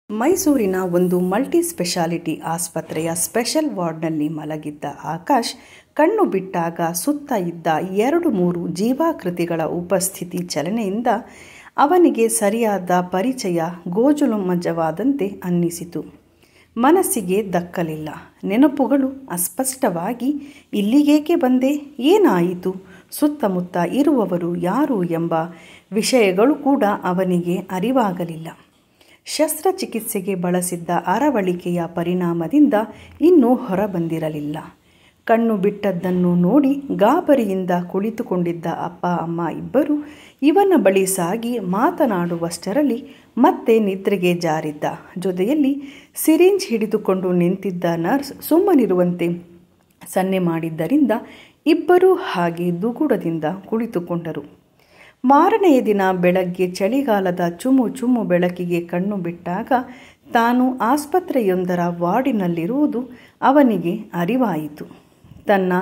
ಮೈಸೂರಿನ ಒಂದು multi speciality ಆಸ್ಪತ್ರೆಯ ಸ್ಪೆಷಲ್ ವಾರ್ಡ್ನಲ್ಲಿ ಮಲಗಿದ್ದ ಆಕಾಶ್ ಕಣ್ಣು ಬಿಟ್ಟಾಗ ಸುತ್ತ ಇದ್ದ 2-3 ಜೀವಾಕೃತಿಗಳ ಉಪಸ್ಥಿತಿ ಚಲನೆಯಿಂದ ಅವನಿಗೆ ಸರಿಯಾದ ಪರಿಚಯ ಗೋಜಲುಮಜ್ಜವಾದಂತೆ ಅನ್ನಿಸಿತು. ಮನಸ್ಸಿಗೆ ದಕ್ಕಲಿಲ್ಲ. ನೆನಪುಗಳು ಅಸ್ಪಷ್ಟವಾಗಿ ಇಲ್ಲಿಗೇಕೆ ಬಂದೆ, ಏನಾಯಿತು, ಸುತ್ತಮುತ್ತ ಇರುವವರು ಯಾರು ಎಂಬ ವಿಷಯಗಳು ಕೂಡ ಅವನಿಗೆ ಅರಿವಾಗಲಿಲ್ಲ. ಶಸ್ತ್ರಚಿಕಿತ್ಸೆಗೆ ಬಳಸಿದ್ದ ಅರವಳಿಕೆಯ ಪರಿಣಾಮದಿಂದ ಇನ್ನೂ ಹೊರಬಂದಿರಲಿಲ್ಲ. ಕಣ್ಣು ಬಿಟ್ಟದ್ದನ್ನು ನೋಡಿ ಗಾಬರಿಯಿಂದ ಕುಳಿತುಕೊಂಡಿದ್ದ ಅಪ್ಪ ಅಮ್ಮ ಇಬ್ಬರು ಇವನ ಬಳಿ ಸಾಗಿ ಮಾತನಾಡುವಷ್ಟರಲ್ಲಿ ಮತ್ತೆ ನಿದ್ರೆಗೆ ಜಾರಿದ್ದ. ಜೊತೆಯಲ್ಲಿ ಸಿರಿಂಜ್ ಹಿಡಿದುಕೊಂಡು ನಿಂತಿದ್ದ ನರ್ಸ್ ಸುಮ್ಮನಿರುವಂತೆ ಸನ್ನೆ ಮಾಡಿದ್ದರಿಂದ ಇಬ್ಬರೂ ಹಾಗೆ ದುಗುಡದಿಂದ ಕುಳಿತುಕೊಂಡರು. ಮಾರನೆಯ ದಿನ ಬೆಳಗ್ಗೆ ಚಳಿಗಾಲದ ಚುಮು ಬೆಳಕಿಗೆ ಕಣ್ಣು ಬಿಟ್ಟಾಗ ತಾನು ಆಸ್ಪತ್ರೆಯೊಂದರ ವಾರ್ಡಿನಲ್ಲಿರುವುದು ಅವನಿಗೆ ಅರಿವಾಯಿತು. ತನ್ನ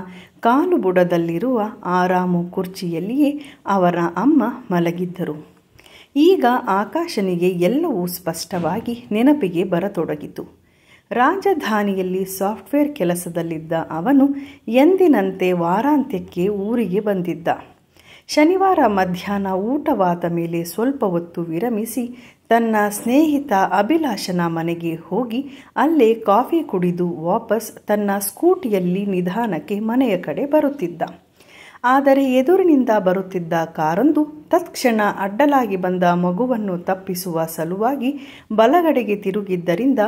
ಕಾಲು ಬುಡದಲ್ಲಿರುವ ಆರಾಮು ಕುರ್ಚಿಯಲ್ಲಿಯೇ ಅವರ ಅಮ್ಮ ಮಲಗಿದ್ದರು. ಈಗ ಆಕಾಶನಿಗೆ ಎಲ್ಲವೂ ಸ್ಪಷ್ಟವಾಗಿ ನೆನಪಿಗೆ ಬರತೊಡಗಿತು. ರಾಜಧಾನಿಯಲ್ಲಿ ಸಾಫ್ಟ್ವೇರ್ ಕೆಲಸದಲ್ಲಿದ್ದ ಅವನು ಎಂದಿನಂತೆ ವಾರಾಂತ್ಯಕ್ಕೆ ಊರಿಗೆ ಬಂದಿದ್ದ. ಶನಿವಾರ ಮಧ್ಯಾಹ್ನ ಊಟವಾದ ಮೇಲೆ ಸ್ವಲ್ಪ ಹೊತ್ತು ವಿರಮಿಸಿ ತನ್ನ ಸ್ನೇಹಿತ ಅಭಿಲಾಷನ ಮನೆಗೆ ಹೋಗಿ ಅಲ್ಲೇ ಕಾಫಿ ಕುಡಿದು ವಾಪಸ್ ತನ್ನ ಸ್ಕೂಟಿಯಲ್ಲಿ ನಿಧಾನಕ್ಕೆ ಮನೆಯ ಕಡೆ ಬರುತ್ತಿದ್ದ. ಆದರೆ ಎದುರಿನಿಂದ ಬರುತ್ತಿದ್ದ ಕಾರೊಂದು ತತ್ಕ್ಷಣ ಅಡ್ಡಲಾಗಿ ಬಂದ ಮಗುವನ್ನು ತಪ್ಪಿಸುವ ಸಲುವಾಗಿ ಬಲಗಡೆಗೆ ತಿರುಗಿದ್ದರಿಂದ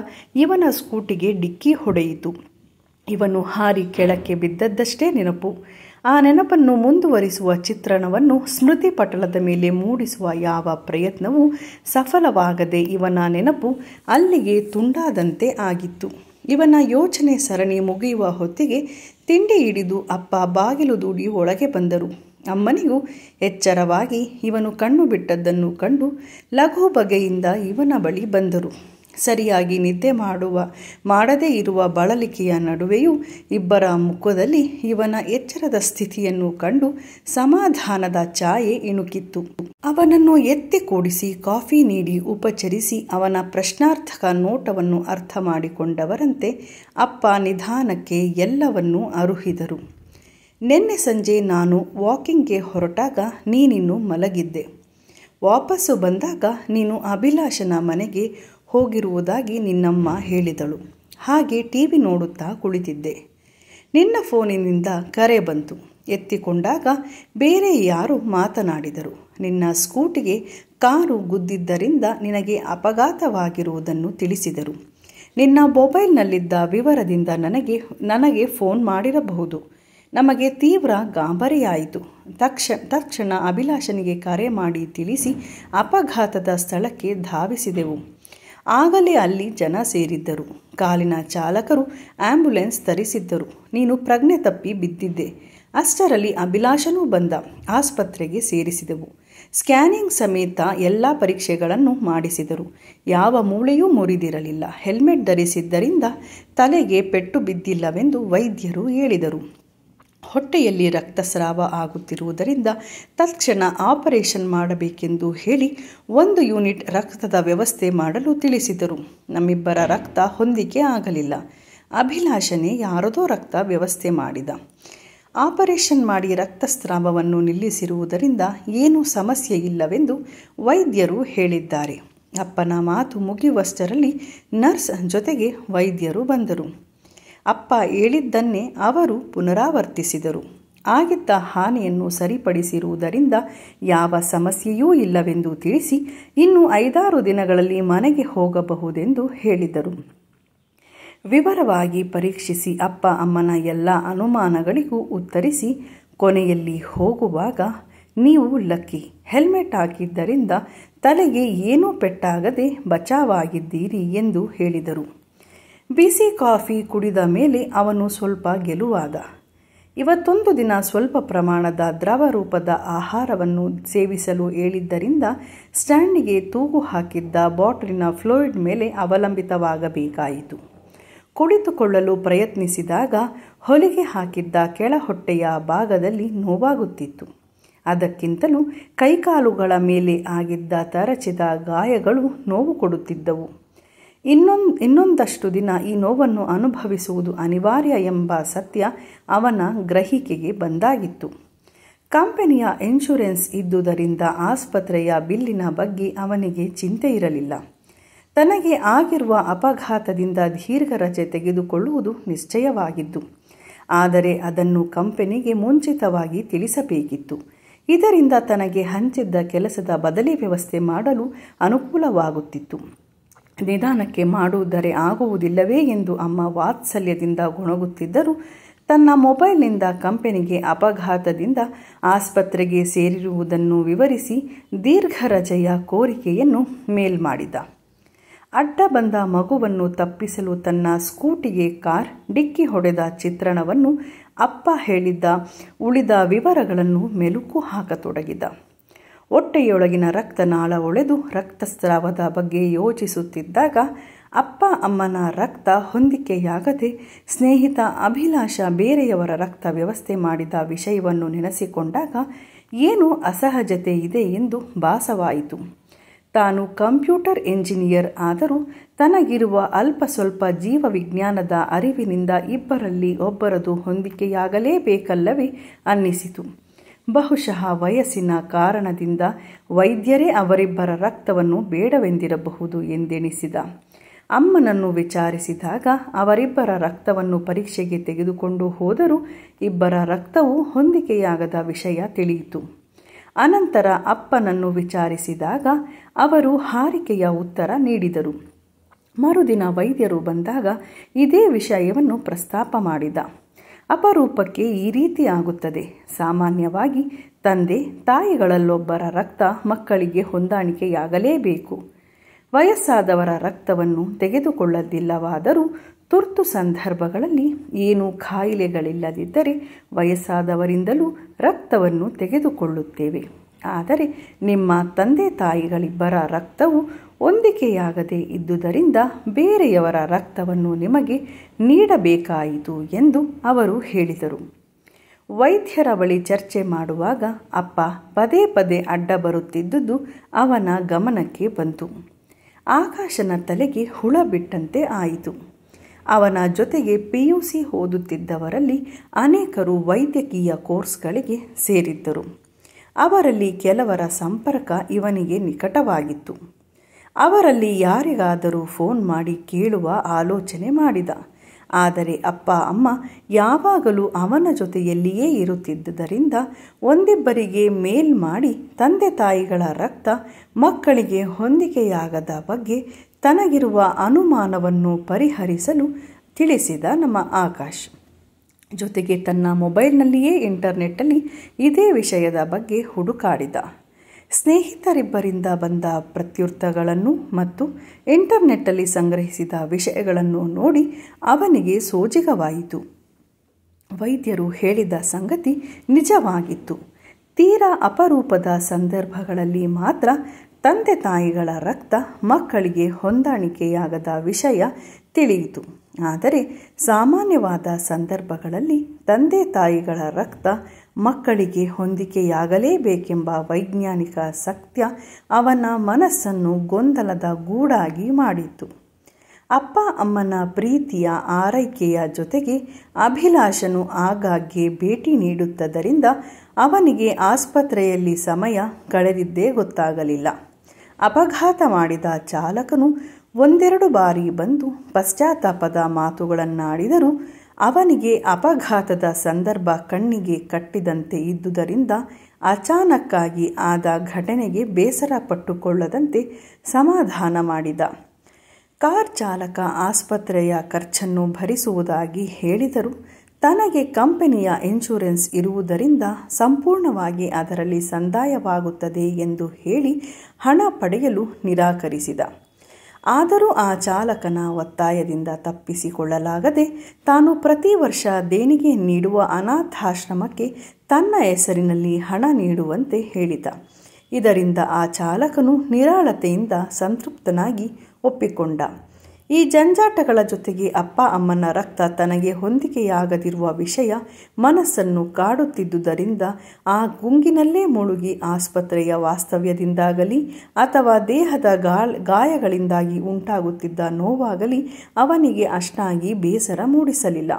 ಇವನ ಸ್ಕೂಟಿಗೆ ಡಿಕ್ಕಿ ಹೊಡೆಯಿತು. ಇವನು ಹಾರಿ ಕೆಳಕ್ಕೆ ಬಿದ್ದದ್ದಷ್ಟೇ ನೆನಪು. ಆ ನೆನಪನ್ನು ಮುಂದುವರಿಸುವ ಚಿತ್ರಣವನ್ನು ಸ್ಮೃತಿ ಪಟಲದ ಮೇಲೆ ಮೂಡಿಸುವ ಯಾವ ಪ್ರಯತ್ನವೂ ಸಫಲವಾಗದೆ ಇವನ ನೆನಪು ಅಲ್ಲಿಗೆ ತುಂಡಾದಂತೆ ಆಗಿತ್ತು. ಇವನ ಯೋಚನೆ ಸರಣಿ ಮುಗಿಯುವ ಹೊತ್ತಿಗೆ ತಿಂಡಿ ಹಿಡಿದು ಅಪ್ಪ ಬಾಗಿಲು ದೂಡಿ ಒಳಗೆ ಬಂದರು. ಅಮ್ಮನಿಗೂ ಎಚ್ಚರವಾಗಿ ಇವನು ಕಣ್ಣು ಬಿಟ್ಟದ್ದನ್ನು ಕಂಡು ಲಘು ಬಗೆಯಿಂದ ಇವನ ಬಳಿ ಬಂದರು. ಸರಿಯಾಗಿ ನಿದ್ದೆ ಮಾಡದೇ ಇರುವ ಬಳಲಿಕೆಯ ನಡುವೆಯೂ ಇಬ್ಬರ ಮುಖದಲ್ಲಿ ಇವನ ಎಚ್ಚರದ ಸ್ಥಿತಿಯನ್ನು ಕಂಡು ಸಮಾಧಾನದ ಛಾಯೆ ಇಣುಕಿತ್ತು. ಅವನನ್ನು ಎತ್ತಿ ಕೂಡಿಸಿ ಕಾಫಿ ನೀಡಿ ಉಪಚರಿಸಿ ಅವನ ಪ್ರಶ್ನಾರ್ಥಕ ನೋಟವನ್ನು ಅರ್ಥ ಮಾಡಿಕೊಂಡವರಂತೆ ಅಪ್ಪ ನಿಧಾನಕ್ಕೆ ಎಲ್ಲವನ್ನೂ ಅರುಹಿದರು. ನಿನ್ನೆ ಸಂಜೆ ನಾನು ವಾಕಿಂಗ್ಗೆ ಹೊರಟಾಗ ನೀನಿನ್ನು ಮಲಗಿದ್ದೆ. ವಾಪಸ್ಸು ಬಂದಾಗ ನೀನು ಅಭಿಲಾಷನ ಮನೆಗೆ ಹೋಗಿರುವುದಾಗಿ ನಿನ್ನಮ್ಮ ಹೇಳಿದಳು. ಹಾಗೆ ಟಿವಿ ನೋಡುತ್ತಾ ಕುಳಿತಿದ್ದೆ. ನಿನ್ನ ಫೋನಿನಿಂದ ಕರೆ ಬಂತು. ಎತ್ತಿಕೊಂಡಾಗ ಬೇರೆ ಯಾರು ಮಾತನಾಡಿದರು. ನಿನ್ನ ಸ್ಕೂಟಿಗೆ ಕಾರು ಗುದ್ದಿದ್ದರಿಂದ ನಿನಗೆ ಅಪಘಾತವಾಗಿರುವುದನ್ನು ತಿಳಿಸಿದರು. ನಿನ್ನ ಮೊಬೈಲ್ನಲ್ಲಿದ್ದ ವಿವರದಿಂದ ನನಗೆ ಫೋನ್ ಮಾಡಿರಬಹುದು. ನಮಗೆ ತೀವ್ರ ಗಾಬರಿಯಾಯಿತು. ತಕ್ಷಣ ಅಭಿಲಾಷನಿಗೆ ಕರೆ ಮಾಡಿ ತಿಳಿಸಿ ಅಪಘಾತದ ಸ್ಥಳಕ್ಕೆ ಧಾವಿಸಿದೆವು. ಆಗಲೇ ಅಲ್ಲಿ ಜನ ಸೇರಿದ್ದರು. ಕಾಲಿನ ಚಾಲಕರು ಆಂಬ್ಯುಲೆನ್ಸ್ ತರಿಸಿದ್ದರು. ನೀನು ಪ್ರಜ್ಞೆ ತಪ್ಪಿ ಬಿದ್ದಿದ್ದೆ. ಅಷ್ಟರಲ್ಲಿ ಅಭಿಲಾಷನೂ ಬಂದ. ಆಸ್ಪತ್ರೆಗೆ ಸೇರಿಸಿದೆವು. ಸ್ಕ್ಯಾನಿಂಗ್ ಸಮೇತ ಎಲ್ಲ ಪರೀಕ್ಷೆಗಳನ್ನು ಮಾಡಿಸಿದರು. ಯಾವ ಮೂಳೆಯೂ ಮುರಿದಿರಲಿಲ್ಲ. ಹೆಲ್ಮೆಟ್ ಧರಿಸಿದ್ದರಿಂದ ತಲೆಗೆ ಪೆಟ್ಟು ಬಿದ್ದಿಲ್ಲವೆಂದು ವೈದ್ಯರು ಹೇಳಿದರು. ಹೊಟ್ಟೆಯಲ್ಲಿ ರಕ್ತಸ್ರಾವ ಆಗುತ್ತಿರುವುದರಿಂದ ತಕ್ಷಣ ಆಪರೇಷನ್ ಮಾಡಬೇಕೆಂದು ಹೇಳಿ 1 ಯೂನಿಟ್ ರಕ್ತದ ವ್ಯವಸ್ಥೆ ಮಾಡಲು ತಿಳಿಸಿದರು. ನಮ್ಮಿಬ್ಬರ ರಕ್ತ ಹೊಂದಿಕೆ ಆಗಲಿಲ್ಲ. ಅಭಿಲಾಷನೇ ಯಾರದೋ ರಕ್ತ ವ್ಯವಸ್ಥೆ ಮಾಡಿದ. ಆಪರೇಷನ್ ಮಾಡಿ ರಕ್ತಸ್ರಾವವನ್ನು ನಿಲ್ಲಿಸಿರುವುದರಿಂದ ಏನೂ ಸಮಸ್ಯೆ ಇಲ್ಲವೆಂದು ವೈದ್ಯರು ಹೇಳಿದ್ದಾರೆ. ಅಪ್ಪನ ಮಾತು ಮುಗಿಯುವಷ್ಟರಲ್ಲಿ ನರ್ಸ್ ಜೊತೆಗೆ ವೈದ್ಯರು ಬಂದರು. ಅಪ್ಪ ಹೇಳಿದ್ದನ್ನೇ ಅವರು ಪುನರಾವರ್ತಿಸಿದರು. ಆಗಿದ್ದ ಹಾನಿಯನ್ನು ಸರಿಪಡಿಸಿರುವುದರಿಂದ ಯಾವ ಸಮಸ್ಯೆಯೂ ಇಲ್ಲವೆಂದು ತಿಳಿಸಿ ಇನ್ನು 5-6 ದಿನಗಳಲ್ಲಿ ಮನೆಗೆ ಹೋಗಬಹುದೆಂದು ಹೇಳಿದರು. ವಿವರವಾಗಿ ಪರೀಕ್ಷಿಸಿ ಅಪ್ಪ ಅಮ್ಮನ ಎಲ್ಲ ಅನುಮಾನಗಳಿಗೂ ಉತ್ತರಿಸಿ ಕೊನೆಯಲ್ಲಿ ಹೋಗುವಾಗ ನೀವು ಲಕ್ಕಿ, ಹೆಲ್ಮೆಟ್ ಹಾಕಿದ್ದರಿಂದ ತಲೆಗೆ ಏನೂ ಪೆಟ್ಟಾಗದೆ ಬಚಾವಾಗಿದ್ದೀರಿ ಎಂದು ಹೇಳಿದರು. ಬಿಸಿ ಕಾಫಿ ಕುಡಿದ ಮೇಲೆ ಅವನು ಸ್ವಲ್ಪ ಗೆಲುವಾದ. ಇವತ್ತೊಂದು ದಿನ ಸ್ವಲ್ಪ ಪ್ರಮಾಣದ ದ್ರವ ರೂಪದ ಆಹಾರವನ್ನು ಸೇವಿಸಲು ಹೇಳಿದ್ದರಿಂದ ಸ್ಟ್ಯಾಂಡಿಗೆ ತೂಗು ಹಾಕಿದ್ದ ಬಾಟಲಿನ ಫ್ಲೂಯಿಡ್ ಮೇಲೆ ಅವಲಂಬಿತವಾಗಬೇಕಾಯಿತು. ಕುಳಿತುಕೊಳ್ಳಲು ಪ್ರಯತ್ನಿಸಿದಾಗ ಹೊಲಿಗೆ ಹಾಕಿದ್ದ ಕೆಳಹೊಟ್ಟೆಯ ಭಾಗದಲ್ಲಿ ನೋವಾಗುತ್ತಿತ್ತು. ಅದಕ್ಕಿಂತಲೂ ಕೈಕಾಲುಗಳ ಮೇಲೆ ಆಗಿದ್ದ ತರಚಿದ ಗಾಯಗಳು ನೋವು ಕೊಡುತ್ತಿದ್ದವು. ಇನ್ನೊಂದಷ್ಟು ದಿನ ಈ ನೋವನ್ನು ಅನುಭವಿಸುವುದು ಅನಿವಾರ್ಯ ಎಂಬ ಸತ್ಯ ಅವನ ಗ್ರಹಿಕೆಗೆ ಬಂದಾಗಿತ್ತು. ಕಂಪನಿಯ ಇನ್ಶೂರೆನ್ಸ್ ಇದ್ದುದರಿಂದ ಆಸ್ಪತ್ರೆಯ ಬಿಲ್ಲಿನ ಬಗ್ಗೆ ಅವನಿಗೆ ಚಿಂತೆ ಇರಲಿಲ್ಲ. ತನಗೆ ಆಗಿರುವ ಅಪಘಾತದಿಂದ ದೀರ್ಘ ರಜೆ ತೆಗೆದುಕೊಳ್ಳುವುದು ನಿಶ್ಚಯವಾಗಿದ್ದು, ಆದರೆ ಅದನ್ನು ಕಂಪನಿಗೆ ಮುಂಚಿತವಾಗಿ ತಿಳಿಸಬೇಕಿತ್ತು. ಇದರಿಂದ ತನಗೆ ಹಂಚಿದ್ದ ಕೆಲಸದ ಬದಲಿ ವ್ಯವಸ್ಥೆ ಮಾಡಲು ಅನುಕೂಲವಾಗುತ್ತಿತ್ತು. ನಿಧಾನಕ್ಕೆ ಮಾಡುವುದರೆ ಆಗುವುದಿಲ್ಲವೇ ಎಂದು ಅಮ್ಮ ವಾತ್ಸಲ್ಯದಿಂದ ಗೊಣಗುತ್ತಿದ್ದರು. ತನ್ನ ಮೊಬೈಲ್ನಿಂದ ಕಂಪನಿಗೆ ಅಪಘಾತದಿಂದ ಆಸ್ಪತ್ರೆಗೆ ಸೇರಿರುವುದನ್ನು ವಿವರಿಸಿ ದೀರ್ಘ ರಜೆಯ ಕೋರಿಕೆಯನ್ನು ಮೇಲ್ ಮಾಡಿದ. ಅಡ್ಡ ಬಂದ ಮಗುವನ್ನು ತಪ್ಪಿಸಲು ತನ್ನ ಸ್ಕೂಟಿಗೆ ಕಾರ್ ಡಿಕ್ಕಿ ಹೊಡೆದ ಚಿತ್ರಣವನ್ನು ಅಪ್ಪ ಹೇಳಿದ್ದ ಉಳಿದ ವಿವರಗಳನ್ನು ಮೆಲುಕು ಹಾಕತೊಡಗಿದ. ಹೊಟ್ಟೆಯೊಳಗಿನ ರಕ್ತನಾಳ ಒಳೆದು ರಕ್ತಸ್ರಾವದ ಬಗ್ಗೆ ಯೋಚಿಸುತ್ತಿದ್ದಾಗ ಅಪ್ಪ ಅಮ್ಮನ ರಕ್ತ ಹೊಂದಿಕೆಯಾಗದೆ ಸ್ನೇಹಿತ ಅಭಿಲಾಷ ಬೇರೆಯವರ ರಕ್ತ ವ್ಯವಸ್ಥೆ ಮಾಡಿದ ವಿಷಯವನ್ನು ನೆನೆಸಿಕೊಂಡಾಗ ಏನೋ ಅಸಹಜತೆ ಇದೆ ಎಂದು ಭಾಸವಾಯಿತು. ತಾನು ಕಂಪ್ಯೂಟರ್ ಎಂಜಿನಿಯರ್ ಆದರೂ ತನಗಿರುವ ಅಲ್ಪ ಸ್ವಲ್ಪ ಜೀವವಿಜ್ಞಾನದ ಅರಿವಿನಿಂದ ಇಬ್ಬರಲ್ಲಿ ಒಬ್ಬರದು ಹೊಂದಿಕೆಯಾಗಲೇಬೇಕಲ್ಲವೇ ಅನ್ನಿಸಿತು. ಬಹುಶಃ ವಯಸ್ಸಿನ ಕಾರಣದಿಂದ ವೈದ್ಯರೇ ಅವರಿಬ್ಬರ ರಕ್ತವನ್ನು ಬೇಡವೆಂದಿರಬಹುದು ಎಂದೆಣಿಸಿದ. ಅಮ್ಮನನ್ನು ವಿಚಾರಿಸಿದಾಗ ಅವರಿಬ್ಬರ ರಕ್ತವನ್ನು ಪರೀಕ್ಷೆಗೆ ತೆಗೆದುಕೊಂಡು ಹೋದರೂ ಇಬ್ಬರ ರಕ್ತವೂ ಹೊಂದಿಕೆಯಾಗದ ವಿಷಯ ತಿಳಿಯಿತು. ಅನಂತರ ಅಪ್ಪನನ್ನು ವಿಚಾರಿಸಿದಾಗ ಅವರು ಹಾರಿಕೆಯ ಉತ್ತರ ನೀಡಿದರು. ಮರುದಿನ ವೈದ್ಯರು ಬಂದಾಗ ಇದೇ ವಿಷಯವನ್ನು ಪ್ರಸ್ತಾಪ ಮಾಡಿದ. ಅಪರೂಪಕ್ಕೆ ಈ ರೀತಿ ಆಗುತ್ತದೆ. ಸಾಮಾನ್ಯವಾಗಿ ತಂದೆ ತಾಯಿಗಳಲ್ಲೊಬ್ಬರ ರಕ್ತ ಮಕ್ಕಳಿಗೆ ಹೊಂದಾಣಿಕೆಯಾಗಲೇಬೇಕು. ವಯಸ್ಸಾದವರ ರಕ್ತವನ್ನು ತೆಗೆದುಕೊಳ್ಳದಿಲ್ಲವಾದರೂ ತುರ್ತು ಸಂದರ್ಭಗಳಲ್ಲಿ ಏನೂ ಕಾಯಿಲೆಗಳಿಲ್ಲದಿದ್ದರೆ ವಯಸ್ಸಾದವರಿಂದಲೂ ರಕ್ತವನ್ನು ತೆಗೆದುಕೊಳ್ಳುತ್ತೇವೆ. ಆದರೆ ನಿಮ್ಮ ತಂದೆ ತಾಯಿಗಳಿಬ್ಬರ ರಕ್ತವು ಹೊಂದಿಕೆಯಾಗದೇ ಇದ್ದುದರಿಂದ ಬೇರೆಯವರ ರಕ್ತವನ್ನು ನಿಮಗೆ ನೀಡಬೇಕಾಯಿತು ಎಂದು ಅವರು ಹೇಳಿದರು. ವೈದ್ಯರ ಬಳಿ ಚರ್ಚೆ ಮಾಡುವಾಗ ಅಪ್ಪ ಪದೇ ಪದೇ ಅಡ್ಡ ಬರುತ್ತಿದ್ದುದು ಅವನ ಗಮನಕ್ಕೆ ಬಂತು. ಆಕಾಶನ ತಲೆಗೆ ಹುಳ ಬಿಟ್ಟಂತೆ ಆಯಿತು. ಅವನ ಜೊತೆಗೆ PUC ಓದುತ್ತಿದ್ದವರಲ್ಲಿ ಅನೇಕರು ವೈದ್ಯಕೀಯ ಕೋರ್ಸ್ಗಳಿಗೆ ಸೇರಿದ್ದರು. ಅವರಲ್ಲಿ ಕೆಲವರ ಸಂಪರ್ಕ ಇವನಿಗೆ ನಿಕಟವಾಗಿತ್ತು. ಅವರಲ್ಲಿ ಯಾರಿಗಾದರೂ ಫೋನ್ ಮಾಡಿ ಕೇಳುವ ಆಲೋಚನೆ ಮಾಡಿದ. ಆದರೆ ಅಪ್ಪ ಅಮ್ಮ ಯಾವಾಗಲೂ ಅವನ ಜೊತೆಯಲ್ಲಿಯೇ ಇರುತ್ತಿದ್ದುದರಿಂದ ಒಂದಿಬ್ಬರಿಗೆ ಮೇಲ್ ಮಾಡಿ ತಂದೆ ತಾಯಿಗಳ ರಕ್ತ ಮಕ್ಕಳಿಗೆ ಹೊಂದಿಕೆಯಾಗದ ಬಗ್ಗೆ ತನಗಿರುವ ಅನುಮಾನವನ್ನು ಪರಿಹರಿಸಲು ತಿಳಿಸಿದ ನಮ್ಮ ಆಕಾಶ್. ಜೊತೆಗೆ ತನ್ನ ಮೊಬೈಲ್ನಲ್ಲಿಯೇ ಇಂಟರ್ನೆಟ್ಟಲ್ಲಿ ಇದೇ ವಿಷಯದ ಬಗ್ಗೆ ಹುಡುಕಾಡಿದ. ಸ್ನೇಹಿತರಿಬ್ಬರಿಂದ ಬಂದ ಪ್ರತ್ಯುತ್ತರಗಳನ್ನು ಮತ್ತು ಇಂಟರ್ನೆಟ್ಟಲ್ಲಿ ಸಂಗ್ರಹಿಸಿದ ವಿಷಯಗಳನ್ನು ನೋಡಿ ಅವನಿಗೆ ಸೋಜಿಗವಾಯಿತು. ವೈದ್ಯರು ಹೇಳಿದ ಸಂಗತಿ ನಿಜವಾಗಿತ್ತು. ತೀರಾ ಅಪರೂಪದ ಸಂದರ್ಭಗಳಲ್ಲಿ ಮಾತ್ರ ತಂದೆ ತಾಯಿಗಳ ರಕ್ತ ಮಕ್ಕಳಿಗೆ ಹೊಂದಾಣಿಕೆಯಾಗದ ವಿಷಯ ತಿಳಿಯಿತು. ಆದರೆ ಸಾಮಾನ್ಯವಾದ ಸಂದರ್ಭಗಳಲ್ಲಿ ತಂದೆ ತಾಯಿಗಳ ರಕ್ತ ಮಕ್ಕಳಿಗೆ ಹೊಂದಿಕೆಯಾಗಲೇಬೇಕೆಂಬ ವೈಜ್ಞಾನಿಕ ಸತ್ಯ ಅವನ ಮನಸ್ಸನ್ನು ಗೊಂದಲದ ಗೂಡಾಗಿ ಮಾಡಿತ್ತು. ಅಪ್ಪ ಅಮ್ಮನ ಪ್ರೀತಿಯ ಆರೈಕೆಯ ಜೊತೆಗೆ ಅಭಿಲಾಷನು ಆಗಾಗ್ಗೆ ಭೇಟಿ ನೀಡುತ್ತದರಿಂದ ಅವನಿಗೆ ಆಸ್ಪತ್ರೆಯಲ್ಲಿ ಸಮಯ ಕಳೆದಿದ್ದೇ ಗೊತ್ತಾಗಲಿಲ್ಲ. ಅಪಘಾತ ಮಾಡಿದ ಚಾಲಕನು ಒಂದೆರಡು ಬಾರಿ ಬಂದು ಪಶ್ಚಾತ್ತಾಪದ ಮಾತುಗಳನ್ನಾಡಿದರೂ ಅವನಿಗೆ ಅಪಘಾತದ ಸಂದರ್ಭ ಕಣ್ಣಿಗೆ ಕಟ್ಟಿದಂತೆ ಇದ್ದುದರಿಂದ ಅಚಾನಕ್ಕಾಗಿ ಆದ ಘಟನೆಗೆ ಬೇಸರ ಪಟ್ಟುಕೊಳ್ಳದಂತೆ ಸಮಾಧಾನ ಮಾಡಿದ. ಕಾರ್ ಚಾಲಕ ಆಸ್ಪತ್ರೆಯ ಖರ್ಚನ್ನು ಭರಿಸುವುದಾಗಿ ಹೇಳಿದರೂ ತನಗೆ ಕಂಪನಿಯ ಇನ್ಶೂರೆನ್ಸ್ ಇರುವುದರಿಂದ ಸಂಪೂರ್ಣವಾಗಿ ಅದರಲ್ಲಿ ಸಂದಾಯವಾಗುತ್ತದೆ ಎಂದು ಹೇಳಿ ಹಣ ಪಡೆಯಲು ನಿರಾಕರಿಸಿದ. ಆದರೂ ಆ ಚಾಲಕನ ಒತ್ತಾಯದಿಂದ ತಪ್ಪಿಸಿಕೊಳ್ಳಲಾಗದೆ ತಾನು ಪ್ರತಿ ವರ್ಷ ದೇಣಿಗೆ ನೀಡುವ ಅನಾಥಾಶ್ರಮಕ್ಕೆ ತನ್ನ ಹೆಸರಿನಲ್ಲಿ ಹಣ ನೀಡುವಂತೆ ಹೇಳಿದ. ಇದರಿಂದ ಆ ಚಾಲಕನು ನಿರಾಳತೆಯಿಂದ ಸಂತೃಪ್ತನಾಗಿ ಒಪ್ಪಿಕೊಂಡ. ಈ ಜಂಜಾಟಗಳ ಜೊತೆಗೆ ಅಪ್ಪ ಅಮ್ಮನ ರಕ್ತ ತನಗೆ ಹೊಂದಿಕೆಯಾಗದಿರುವ ವಿಷಯ ಮನಸ್ಸನ್ನು ಕಾಡುತ್ತಿದ್ದುದರಿಂದ ಆ ಗುಂಗಿನಲ್ಲೇ ಮುಳುಗಿ ಆಸ್ಪತ್ರೆಯ ವಾಸ್ತವ್ಯದಿಂದಾಗಲಿ ಅಥವಾ ದೇಹದ ಗಾಯಗಳಿಂದಾಗಿ ಉಂಟಾಗುತ್ತಿದ್ದ ನೋವಾಗಲಿ ಅವನಿಗೆ ಅಷ್ಟಾಗಿ ಬೇಸರ ಮೂಡಿಸಲಿಲ್ಲ.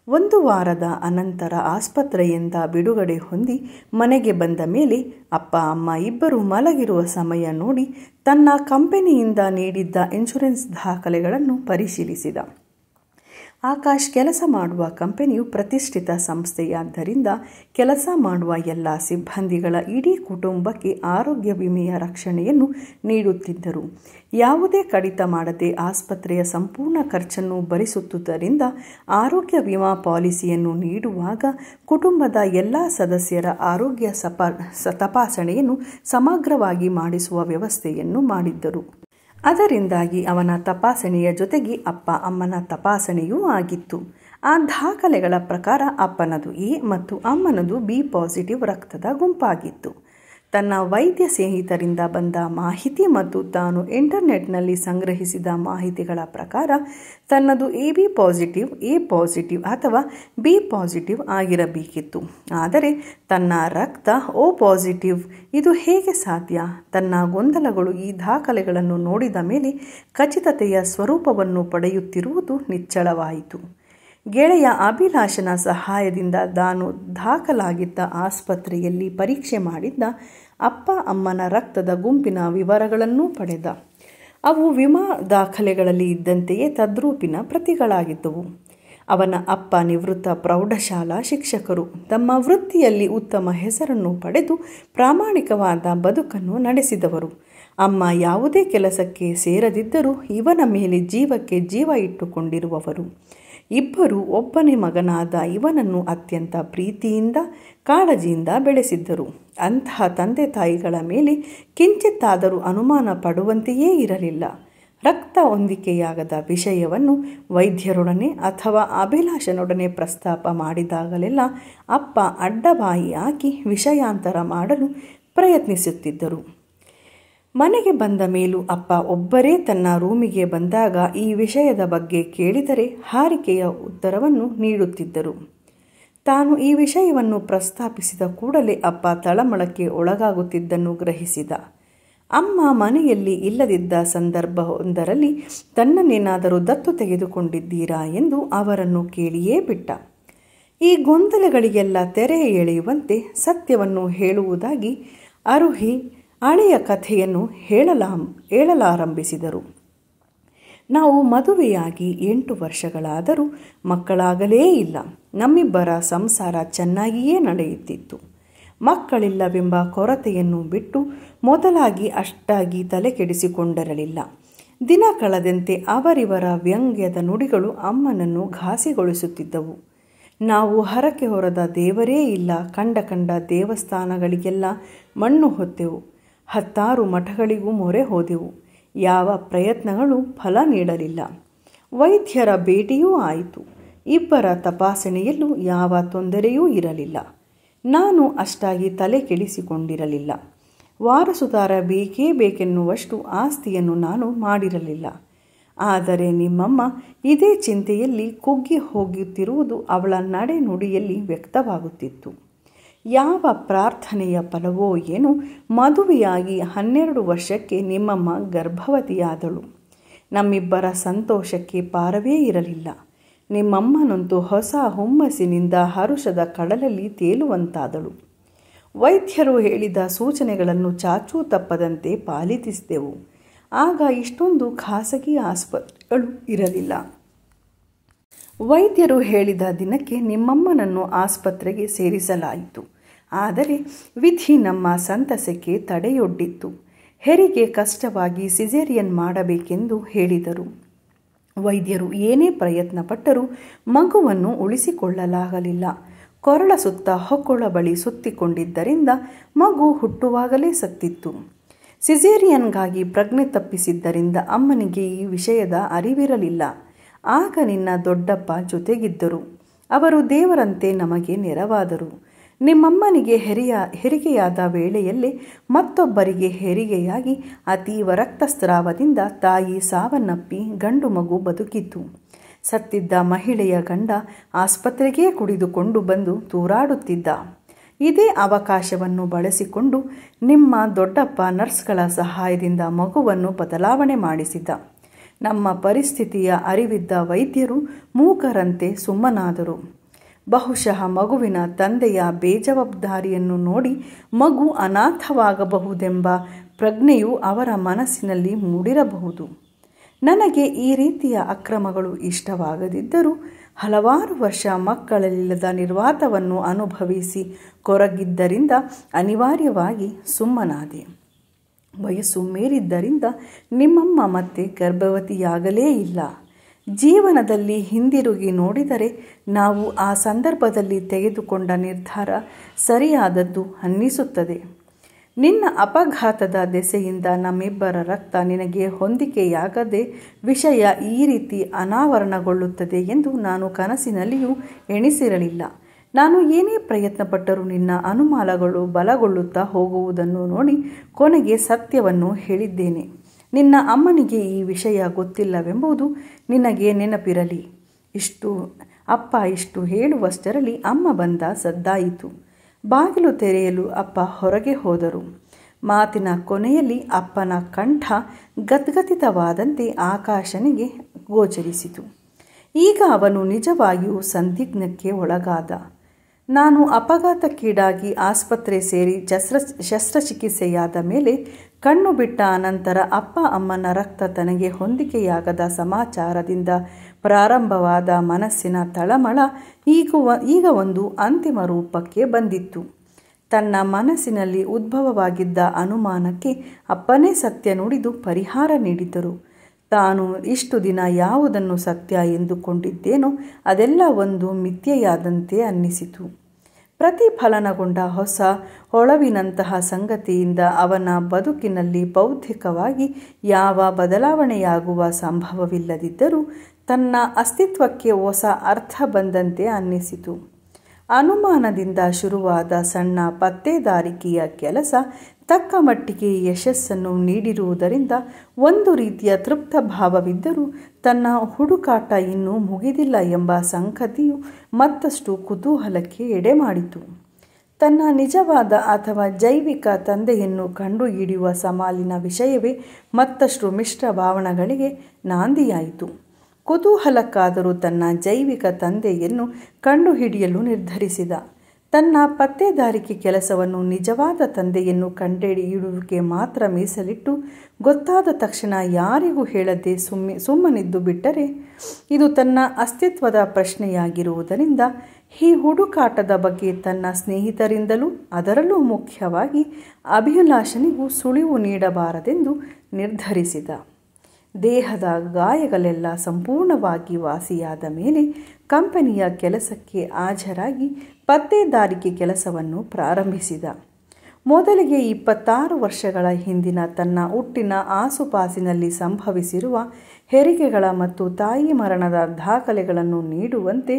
1 ವಾರದ ಅನಂತರ ಆಸ್ಪತ್ರೆಯಿಂದ ಬಿಡುಗಡೆ ಹೊಂದಿ ಮನೆಗೆ ಬಂದ ಮೇಲೆ ಅಪ್ಪ ಅಮ್ಮ ಇಬ್ಬರು ಮಲಗಿರುವ ಸಮಯ ನೋಡಿ ತನ್ನ ಕಂಪನಿಯಿಂದ ನೀಡಿದ್ದ ಇನ್ಶೂರೆನ್ಸ್ ದಾಖಲೆಗಳನ್ನು ಪರಿಶೀಲಿಸಿದ. ಆಕಾಶ್ ಕೆಲಸ ಮಾಡುವ ಕಂಪನಿಯು ಪ್ರತಿಷ್ಠಿತ ಸಂಸ್ಥೆಯಾದ್ದರಿಂದ ಕೆಲಸ ಮಾಡುವ ಎಲ್ಲ ಸಿಬ್ಬಂದಿಗಳ ಇಡೀ ಕುಟುಂಬಕ್ಕೆ ಆರೋಗ್ಯ ವಿಮೆಯ ರಕ್ಷಣೆಯನ್ನು ನೀಡುತ್ತಿದ್ದರು. ಯಾವುದೇ ಕಡಿತ ಮಾಡದೆ ಆಸ್ಪತ್ರೆಯ ಸಂಪೂರ್ಣ ಖರ್ಚನ್ನು ಭರಿಸುತ್ತಿದ್ದರಿಂದ ಆರೋಗ್ಯ ವಿಮಾ ಪಾಲಿಸಿಯನ್ನು ನೀಡುವಾಗ ಕುಟುಂಬದ ಎಲ್ಲ ಸದಸ್ಯರ ಆರೋಗ್ಯ ತಪಾಸಣೆಯನ್ನು ಸಮಗ್ರವಾಗಿ ಮಾಡಿಸುವ ವ್ಯವಸ್ಥೆಯನ್ನು ಮಾಡಿದ್ದರು. ಅದರಿಂದಾಗಿ ಅವನ ತಪಾಸಣೆಯ ಜೊತೆಗೆ ಅಪ್ಪ ಅಮ್ಮನ ತಪಾಸಣೆಯೂ ಆಗಿತ್ತು. ಆ ದಾಖಲೆಗಳ ಪ್ರಕಾರ ಅಪ್ಪನದು ಎ ಮತ್ತು ಅಮ್ಮನದು ಬಿ ಪಾಸಿಟಿವ್ ರಕ್ತದ ಗುಂಪಾಗಿತ್ತು. ತನ್ನ ವೈದ್ಯ ಸ್ನೇಹಿತರಿಂದ ಬಂದ ಮಾಹಿತಿ ಮತ್ತು ತಾನು ಇಂಟರ್ನೆಟ್ನಲ್ಲಿ ಸಂಗ್ರಹಿಸಿದ ಮಾಹಿತಿಗಳ ಪ್ರಕಾರ ತನ್ನದು AB ಪಾಸಿಟಿವ್, ಎ ಪಾಸಿಟಿವ್ ಅಥವಾ ಬಿ ಪಾಸಿಟಿವ್ ಆಗಿರಬೇಕಿತ್ತು. ಆದರೆ ತನ್ನ ರಕ್ತ O ಪಾಸಿಟಿವ್ ಇದು ಹೇಗೆ ಸಾಧ್ಯ? ತನ್ನ ಗೊಂದಲಗಳು ಈ ದಾಖಲೆಗಳನ್ನು ನೋಡಿದ ಮೇಲೆ ಖಚಿತತೆಯ ಸ್ವರೂಪವನ್ನು ಪಡೆಯುತ್ತಿರುವುದು ನಿಚ್ಚಳವಾಯಿತು. ಗೆಳೆಯ ಅಭಿಲಾಷನ ಸಹಾಯದಿಂದ ತಾನು ದಾಖಲಾಗಿದ್ದ ಆಸ್ಪತ್ರೆಯಲ್ಲಿ ಪರೀಕ್ಷೆ ಮಾಡಿದ್ದ ಅಪ್ಪ ಅಮ್ಮನ ರಕ್ತದ ಗುಂಪಿನ ವಿವರಗಳನ್ನೂ ಪಡೆದ. ಅವು ವಿಮಾ ದಾಖಲೆಗಳಲ್ಲಿ ಇದ್ದಂತೆಯೇ ತದ್ರೂಪಿನ ಪ್ರತಿಗಳಾಗಿದ್ದವು. ಅವನ ಅಪ್ಪ ನಿವೃತ್ತ ಪ್ರೌಢಶಾಲಾ ಶಿಕ್ಷಕರು. ತಮ್ಮ ವೃತ್ತಿಯಲ್ಲಿ ಉತ್ತಮ ಹೆಸರನ್ನು ಪಡೆದು ಪ್ರಾಮಾಣಿಕವಾದ ಬದುಕನ್ನು ನಡೆಸಿದವರು. ಅಮ್ಮ ಯಾವುದೇ ಕೆಲಸಕ್ಕೆ ಸೇರದಿದ್ದರೂ ಇವನ ಮೇಲೆ ಜೀವಕ್ಕೆ ಜೀವ ಇಟ್ಟುಕೊಂಡಿರುವವರು. ಇಬ್ಬರು ಒಬ್ಬನೇ ಮಗನಾದ ಇವನನ್ನು ಅತ್ಯಂತ ಪ್ರೀತಿಯಿಂದ ಕಾಳಜಿಯಿಂದ ಬೆಳೆಸಿದ್ದರು. ಅಂತಹ ತಂದೆ ತಾಯಿಗಳ ಮೇಲೆ ಕಿಂಚಿತ್ತಾದರೂ ಅನುಮಾನ ಪಡುವಂತೆಯೇ ಇರಲಿಲ್ಲ. ರಕ್ತ ಹೊಂದಿಕೆಯಾಗದ ವಿಷಯವನ್ನು ವೈದ್ಯರೊಡನೆ ಅಥವಾ ಅಭಿಲಾಷನೊಡನೆ ಪ್ರಸ್ತಾಪ ಮಾಡಿದಾಗಲೆಲ್ಲ ಅಪ್ಪ ಅಡ್ಡಬಾಯಿ ಹಾಕಿ ವಿಷಯಾಂತರ ಮಾಡಲು ಪ್ರಯತ್ನಿಸುತ್ತಿದ್ದರು. ಮನೆಗೆ ಬಂದ ಮೇಲೂ ಅಪ್ಪ ಒಬ್ಬರೇ ತನ್ನ ರೂಮಿಗೆ ಬಂದಾಗ ಈ ವಿಷಯದ ಬಗ್ಗೆ ಕೇಳಿದರೆ ಹಾರಿಕೆಯ ಉತ್ತರವನ್ನು ನೀಡುತ್ತಿದ್ದರು. ತಾನು ಈ ವಿಷಯವನ್ನು ಪ್ರಸ್ತಾಪಿಸಿದ ಕೂಡಲೇ ಅಪ್ಪ ತಳಮಳಕ್ಕೆ ಒಳಗಾಗುತ್ತಿದ್ದನ್ನು ಗ್ರಹಿಸಿದ. ಅಮ್ಮ ಮನೆಯಲ್ಲಿ ಇಲ್ಲದಿದ್ದ ಸಂದರ್ಭವೊಂದರಲ್ಲಿ ತನ್ನನ್ನೇನಾದರೂ ದತ್ತು ತೆಗೆದುಕೊಂಡಿದ್ದೀರಾ ಎಂದು ಅವರನ್ನು ಕೇಳಿಯೇ ಬಿಟ್ಟ. ಈ ಗೊಂದಲಗಳಿಗೆಲ್ಲ ತೆರೆ ಎಳೆಯುವಂತೆ ಸತ್ಯವನ್ನು ಹೇಳುವುದಾಗಿ ಅರುಹಿ ಹಳೆಯ ಕಥೆಯನ್ನು ಹೇಳಲಾರಂಭಿಸಿದರು. ನಾವು ಮದುವೆಯಾಗಿ 8 ವರ್ಷಗಳಾದರೂ ಮಕ್ಕಳಾಗಲೇ ಇಲ್ಲ. ನಮ್ಮಿಬ್ಬರ ಸಂಸಾರ ಚೆನ್ನಾಗಿಯೇ ನಡೆಯುತ್ತಿತ್ತು. ಮಕ್ಕಳಿಲ್ಲವೆಂಬ ಕೊರತೆಯನ್ನು ಬಿಟ್ಟು ಮೊದಲಾಗಿ ಅಷ್ಟಾಗಿ ತಲೆ ಕೆಡಿಸಿಕೊಂಡಿರಲಿಲ್ಲ. ದಿನ ಕಳೆದಂತೆ ಅವರಿವರ ವ್ಯಂಗ್ಯದ ನುಡಿಗಳು ಅಮ್ಮನನ್ನು ಘಾಸಿಗೊಳಿಸುತ್ತಿದ್ದವು. ನಾವು ಹರಕೆ ಹೊರದ ದೇವರೇ ಇಲ್ಲ. ಕಂಡ ದೇವಸ್ಥಾನಗಳಿಗೆಲ್ಲ ಮಣ್ಣು ಹೊತ್ತೆವು. 10 ಮಠಗಳಿಗೂ ಮೊರೆ ಹೋದೆವು. ಯಾವ ಪ್ರಯತ್ನಗಳು ಫಲ ನೀಡಲಿಲ್ಲ. ವೈದ್ಯರ ಭೇಟಿಯೂ ಆಯಿತು. ಇಬ್ಬರ ತಪಾಸಣೆಯಲ್ಲೂ ಯಾವ ತೊಂದರೆಯೂ ಇರಲಿಲ್ಲ. ನಾನು ಅಷ್ಟಾಗಿ ತಲೆ ಕೆಡಿಸಿಕೊಂಡಿರಲಿಲ್ಲ. ವಾರಸುದಾರ ಬೇಕೇ ಬೇಕೆನ್ನುವಷ್ಟು ಆಸ್ತಿಯನ್ನು ನಾನು ಮಾಡಿರಲಿಲ್ಲ. ಆದರೆ ನಿಮ್ಮಮ್ಮ ಇದೇ ಚಿಂತೆಯಲ್ಲಿ ಕುಗ್ಗಿ ಹೋಗುತ್ತಿರುವುದು ಅವಳ ನಡೆ ನುಡಿಯಲ್ಲಿ ವ್ಯಕ್ತವಾಗುತ್ತಿತ್ತು. ಯಾವ ಪ್ರಾರ್ಥನೆಯ ಫಲವೋ ಏನೋ ಮದುವೆಯಾಗಿ 12 ವರ್ಷಕ್ಕೆ ನಿಮ್ಮಮ್ಮ ಗರ್ಭವತಿಯಾದಳು. ನಮ್ಮಿಬ್ಬರ ಸಂತೋಷಕ್ಕೆ ಪಾರವೇ ಇರಲಿಲ್ಲ. ನಿಮ್ಮಮ್ಮನಂತೂ ಹೊಸ ಹುಮ್ಮಸ್ಸಿನಿಂದ ಹರುಷದ ಕಡಲಲ್ಲಿ ತೇಲುವಂತಾದಳು. ವೈದ್ಯರು ಹೇಳಿದ ಸೂಚನೆಗಳನ್ನು ಚಾಚೂ ತಪ್ಪದಂತೆ ಪಾಲಿಸಿದೆವು. ಆಗ ಇಷ್ಟೊಂದು ಖಾಸಗಿ ಆಸ್ಪತ್ರೆಗಳು ಇರಲಿಲ್ಲ. ವೈದ್ಯರು ಹೇಳಿದ ದಿನಕ್ಕೆ ನಿಮ್ಮಮ್ಮನನ್ನು ಆಸ್ಪತ್ರೆಗೆ ಸೇರಿಸಲಾಯಿತು. ಆದರೆ ವಿಧಿ ನಮ್ಮ ಸಂತಸಕ್ಕೆ ತಡೆಯೊಡ್ಡಿತ್ತು. ಹೆರಿಗೆ ಕಷ್ಟವಾಗಿ ಸಿಸೇರಿಯನ್ ಮಾಡಬೇಕೆಂದು ಹೇಳಿದರು. ವೈದ್ಯರು ಏನೇ ಪ್ರಯತ್ನ ಪಟ್ಟರೂ ಮಗುವನ್ನು ಉಳಿಸಿಕೊಳ್ಳಲಾಗಲಿಲ್ಲ. ಕೊರಳ ಸುತ್ತ ಹೊಕ್ಕುಳ ಬಳಿ ಸುತ್ತಿಕೊಂಡಿದ್ದರಿಂದ ಮಗು ಹುಟ್ಟುವಾಗಲೇ ಸತ್ತಿತ್ತು. ಸಿಸೇರಿಯನ್ಗಾಗಿ ಪ್ರಜ್ಞೆ ತಪ್ಪಿಸಿದ್ದರಿಂದ ಅಮ್ಮನಿಗೆ ಈ ವಿಷಯದ ಅರಿವಿರಲಿಲ್ಲ. ಆಗ ನಿನ್ನ ದೊಡ್ಡಪ್ಪ ಜೊತೆಗಿದ್ದರು. ಅವರು ದೇವರಂತೆ ನಮಗೆ ನೆರವಾದರು. ನಿಮ್ಮಮ್ಮನಿಗೆ ಹೆರಿಗೆಯಾದ ವೇಳೆಯಲ್ಲೇ ಮತ್ತೊಬ್ಬರಿಗೆ ಹೆರಿಗೆಯಾಗಿ ಅತೀವ ರಕ್ತಸ್ರಾವದಿಂದ ತಾಯಿ ಸಾವನ್ನಪ್ಪಿ ಗಂಡು ಮಗು ಬದುಕಿತು. ಸತ್ತಿದ್ದ ಮಹಿಳೆಯ ಗಂಡ ಆಸ್ಪತ್ರೆಗೆ ಕುಡಿದುಕೊಂಡು ಬಂದು ತೂರಾಡುತ್ತಿದ್ದ. ಇದೇ ಅವಕಾಶವನ್ನು ಬಳಸಿಕೊಂಡು ನಿಮ್ಮ ದೊಡ್ಡಪ್ಪ ನರ್ಸ್ಗಳ ಸಹಾಯದಿಂದ ಮಗುವನ್ನು ಬದಲಾವಣೆ ಮಾಡಿಸಿದ. ನಮ್ಮ ಪರಿಸ್ಥಿತಿಯ ಅರಿವಿದ್ದ ವೈದ್ಯರು ಮೂಕರಂತೆ ಸುಮ್ಮನಾದರು. ಬಹುಶಃ ಮಗುವಿನ ತಂದೆಯ ಬೇಜವಾಬ್ದಾರಿಯನ್ನು ನೋಡಿ ಮಗು ಅನಾಥವಾಗಬಹುದೆಂಬ ಪ್ರಜ್ಞೆಯು ಅವರ ಮನಸ್ಸಿನಲ್ಲಿ ಮೂಡಿರಬಹುದು. ನನಗೆ ಈ ರೀತಿಯ ಅಕ್ರಮಗಳು ಇಷ್ಟವಾಗದಿದ್ದರೂ ಹಲವಾರು ವರ್ಷ ಮಕ್ಕಳಿಲ್ಲದ ನಿರ್ವಾತವನ್ನು ಅನುಭವಿಸಿ ಕೊರಗಿದ್ದರಿಂದ ಅನಿವಾರ್ಯವಾಗಿ ಸುಮ್ಮನಾದೆ. ವಯಸ್ಸು ಮೀರಿದ್ದರಿಂದ ನಿಮ್ಮಮ್ಮ ಮತ್ತೆ ಗರ್ಭವತಿಯಾಗಲೇ ಇಲ್ಲ. ಜೀವನದಲ್ಲಿ ಹಿಂದಿರುಗಿ ನೋಡಿದರೆ ನಾವು ಆ ಸಂದರ್ಭದಲ್ಲಿ ತೆಗೆದುಕೊಂಡ ನಿರ್ಧಾರ ಸರಿಯಾದದ್ದು ಅನ್ನಿಸುತ್ತದೆ. ನಿನ್ನ ಅಪಘಾತದ ದೆಸೆಯಿಂದ ನಮ್ಮಿಬ್ಬರ ರಕ್ತ ನಿನಗೆ ಹೊಂದಿಕೆಯಾಗದೆ ವಿಷಯ ಈ ರೀತಿ ಅನಾವರಣಗೊಳ್ಳುತ್ತದೆ ಎಂದು ನಾನು ಕನಸಿನಲ್ಲಿಯೂ ಎಣಿಸಿರಲಿಲ್ಲ. ನಾನು ಏನೇ ಪ್ರಯತ್ನಪಟ್ಟರೂ ನಿನ್ನ ಅನುಮಾನಗಳು ಬಲಗೊಳ್ಳುತ್ತಾ ಹೋಗುವುದನ್ನು ನೋಡಿ ಕೊನೆಗೆ ಸತ್ಯವನ್ನು ಹೇಳಿದ್ದೇನೆ. ನಿನ್ನ ಅಮ್ಮನಿಗೆ ಈ ವಿಷಯ ಗೊತ್ತಿಲ್ಲವೆಂಬುದು ನಿನಗೆ ನೆನಪಿರಲಿ. ಅಪ್ಪ ಇಷ್ಟು ಹೇಳುವಷ್ಟರಲ್ಲಿ ಅಮ್ಮ ಬಂದ ಸದ್ದಾಯಿತು. ಬಾಗಿಲು ತೆರೆಯಲು ಅಪ್ಪ ಹೊರಗೆ ಹೋದರು. ಮಾತಿನ ಕೊನೆಯಲ್ಲಿ ಅಪ್ಪನ ಕಂಠ ಗದ್ಗದಿತವಾದಂತೆ ಆಕಾಶನಿಗೆ ಗೋಚರಿಸಿತು. ಈಗ ಅವನು ನಿಜವಾಗಿಯೂ ಸಂದಿಗ್ಧಕ್ಕೆ ಒಳಗಾದ. ನಾನು ಅಪಘಾತಕ್ಕೀಡಾಗಿ ಆಸ್ಪತ್ರೆ ಸೇರಿ ಶಸ್ತ್ರಚಿಕಿತ್ಸೆಯಾದ ಮೇಲೆ ಕಣ್ಣು ಬಿಟ್ಟ ಅನಂತರ ಅಪ್ಪ ಅಮ್ಮನ ರಕ್ತ ತನಗೆ ಹೊಂದಿಕೆಯಾಗದ ಸಮಾಚಾರದಿಂದ ಪ್ರಾರಂಭವಾದ ಮನಸ್ಸಿನ ತಳಮಳ ಈಗ ಒಂದು ಅಂತಿಮ ರೂಪಕ್ಕೆ ಬಂದಿತ್ತು. ತನ್ನ ಮನಸ್ಸಿನಲ್ಲಿ ಉದ್ಭವವಾಗಿದ್ದ ಅನುಮಾನಕ್ಕೆ ಅಪ್ಪನೇ ಸತ್ಯ ನುಡಿದು ಪರಿಹಾರ ನೀಡಿದರು. ತಾನು ಇಷ್ಟು ದಿನ ಯಾವುದನ್ನು ಸತ್ಯ ಎಂದುಕೊಂಡಿದ್ದೇನೋ ಅದೆಲ್ಲ ಒಂದು ಮಿಥ್ಯೆಯಾದಂತೆ ಅನ್ನಿಸಿತು. ಪ್ರತಿಫಲನಗೊಂಡ ಹೊಸ ಹೊಳವಿನಂತಹ ಸಂಗತಿಯಿಂದ ಅವನ ಬದುಕಿನಲ್ಲಿ ಬೌದ್ಧಿಕವಾಗಿ ಯಾವ ಬದಲಾವಣೆಯಾಗುವ ಸಂಭವವಿಲ್ಲದಿದ್ದರೂ ತನ್ನ ಅಸ್ತಿತ್ವಕ್ಕೆ ಹೊಸ ಅರ್ಥ ಬಂದಂತೆ ಅನ್ನಿಸಿತು. ಅನುಮಾನದಿಂದ ಶುರುವಾದ ಸಣ್ಣ ಪತ್ತೇದಾರಿಕೆಯ ಕೆಲಸ ತಕ್ಕ ಮಟ್ಟಿಗೆ ಯಶಸ್ಸನ್ನು ನೀಡಿರುವುದರಿಂದ ಒಂದು ರೀತಿಯ ತೃಪ್ತ ಭಾವವಿದ್ದರೂ ತನ್ನ ಹುಡುಕಾಟ ಇನ್ನೂ ಮುಗಿದಿಲ್ಲ ಎಂಬ ಸಂಗತಿಯು ಮತ್ತಷ್ಟು ಕುತೂಹಲಕ್ಕೆ ಎಡೆಮಾಡಿತು. ತನ್ನ ನಿಜವಾದ ಅಥವಾ ಜೈವಿಕ ತಂದೆಯನ್ನು ಕಂಡುಹಿಡಿಯುವ ಸವಾಲಿನ ವಿಷಯವೇ ಮತ್ತಷ್ಟು ಮಿಶ್ರ ಭಾವನೆಗಳಿಗೆ ನಾಂದಿಯಾಯಿತು. ಕುತೂಹಲಕ್ಕಾದರೂ ತನ್ನ ಜೈವಿಕ ತಂದೆಯನ್ನು ಕಂಡುಹಿಡಿಯಲು ನಿರ್ಧರಿಸಿದ. ತನ್ನ ಪತ್ತೇದಾರಿಕೆ ಕೆಲಸವನ್ನು ನಿಜವಾದ ತಂದೆಯನ್ನು ಕಂಡುಹಿಡಿಯುವಿಕೆ ಮಾತ್ರ ಮೀಸಲಿಟ್ಟು ಗೊತ್ತಾದ ತಕ್ಷಣ ಯಾರಿಗೂ ಹೇಳದೆ ಸುಮ್ಮನಿದ್ದು ಬಿಟ್ಟರೆ ಇದು ತನ್ನ ಅಸ್ತಿತ್ವದ ಪ್ರಶ್ನೆಯಾಗಿರುವುದರಿಂದ ಈ ಹುಡುಕಾಟದ ಬಗ್ಗೆ ತನ್ನ ಸ್ನೇಹಿತರಿಂದಲೂ ಅದರಲ್ಲೂ ಮುಖ್ಯವಾಗಿ ಅಭಿಲಾಷನಿಗೂ ಸುಳಿವು ನೀಡಬಾರದೆಂದು ನಿರ್ಧರಿಸಿದ. ದೇಹದ ಗಾಯಗಳೆಲ್ಲ ಸಂಪೂರ್ಣವಾಗಿ ವಾಸಿಯಾದ ಮೇಲೆ ಕಂಪನಿಯ ಕೆಲಸಕ್ಕೆ ಹಾಜರಾಗಿ ಪತ್ತೇದಾರಿಕೆ ಕೆಲಸವನ್ನು ಪ್ರಾರಂಭಿಸಿದ. ಮೊದಲಿಗೆ 26 ವರ್ಷಗಳ ಹಿಂದಿನ ತನ್ನ ಹುಟ್ಟಿನ ಆಸುಪಾಸಿನಲ್ಲಿ ಸಂಭವಿಸಿರುವ ಹೆರಿಗೆಗಳ ಮತ್ತು ತಾಯಿ ಮರಣದ ದಾಖಲೆಗಳನ್ನು ನೀಡುವಂತೆ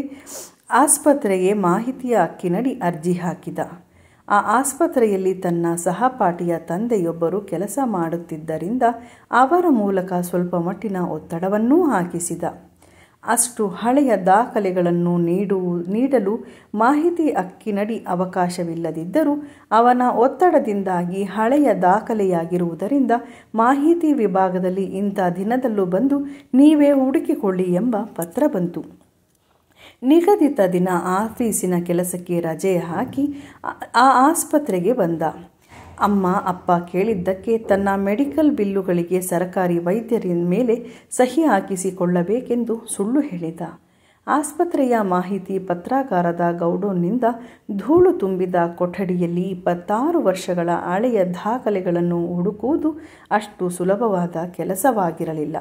ಆಸ್ಪತ್ರೆಗೆ ಮಾಹಿತಿಯ ಹಕ್ಕಿನಡಿ ಅರ್ಜಿ ಹಾಕಿದ. ಆ ಆಸ್ಪತ್ರೆಯಲ್ಲಿ ತನ್ನ ಸಹಪಾಠಿಯ ತಂದೆಯೊಬ್ಬರು ಕೆಲಸ ಮಾಡುತ್ತಿದ್ದರಿಂದ ಅವರ ಮೂಲಕ ಸ್ವಲ್ಪ ಮಟ್ಟಿನ ಒತ್ತಡವನ್ನೂ ಹಾಕಿಸಿದ. ಅಷ್ಟು ಹಳೆಯ ದಾಖಲೆಗಳನ್ನು ನೀಡಲು ಮಾಹಿತಿ ಹಕ್ಕಿನಡಿ ಅವಕಾಶವಿಲ್ಲದಿದ್ದರೂ ಅವನ ಒತ್ತಡದಿಂದಾಗಿ ಹಳೆಯ ದಾಖಲೆಯಾಗಿರುವುದರಿಂದ ಮಾಹಿತಿ ವಿಭಾಗದಲ್ಲಿ ಇಂಥ ದಿನದಲ್ಲೂ ಬಂದು ನೀವೇ ಹುಡುಕಿಕೊಳ್ಳಿ ಎಂಬ ಪತ್ರ ಬಂತು. ನಿಗದಿತ ದಿನ ಆಫೀಸಿನ ಕೆಲಸಕ್ಕೆ ರಜೆ ಹಾಕಿ ಆ ಆಸ್ಪತ್ರೆಗೆ ಬಂದ. ಅಮ್ಮ ಅಪ್ಪ ಕೇಳಿದ್ದಕ್ಕೆ ತನ್ನ ಮೆಡಿಕಲ್ ಬಿಲ್ಲುಗಳಿಗೆ ಸರ್ಕಾರಿ ವೈದ್ಯರ ಮೇಲೆ ಸಹಿ ಹಾಕಿಸಿಕೊಳ್ಳಬೇಕೆಂದು ಸುಳ್ಳು ಹೇಳಿದ. ಆಸ್ಪತ್ರೆಯ ಮಾಹಿತಿ ಪತ್ರಾಗಾರದ ಗೌಡೌನ್ನಿಂದ ಧೂಳು ತುಂಬಿದ ಕೊಠಡಿಯಲ್ಲಿ 26 ವರ್ಷಗಳ ಹಳೆಯ ದಾಖಲೆಗಳನ್ನು ಹುಡುಕುವುದು ಅಷ್ಟು ಸುಲಭವಾದ ಕೆಲಸವಾಗಿರಲಿಲ್ಲ.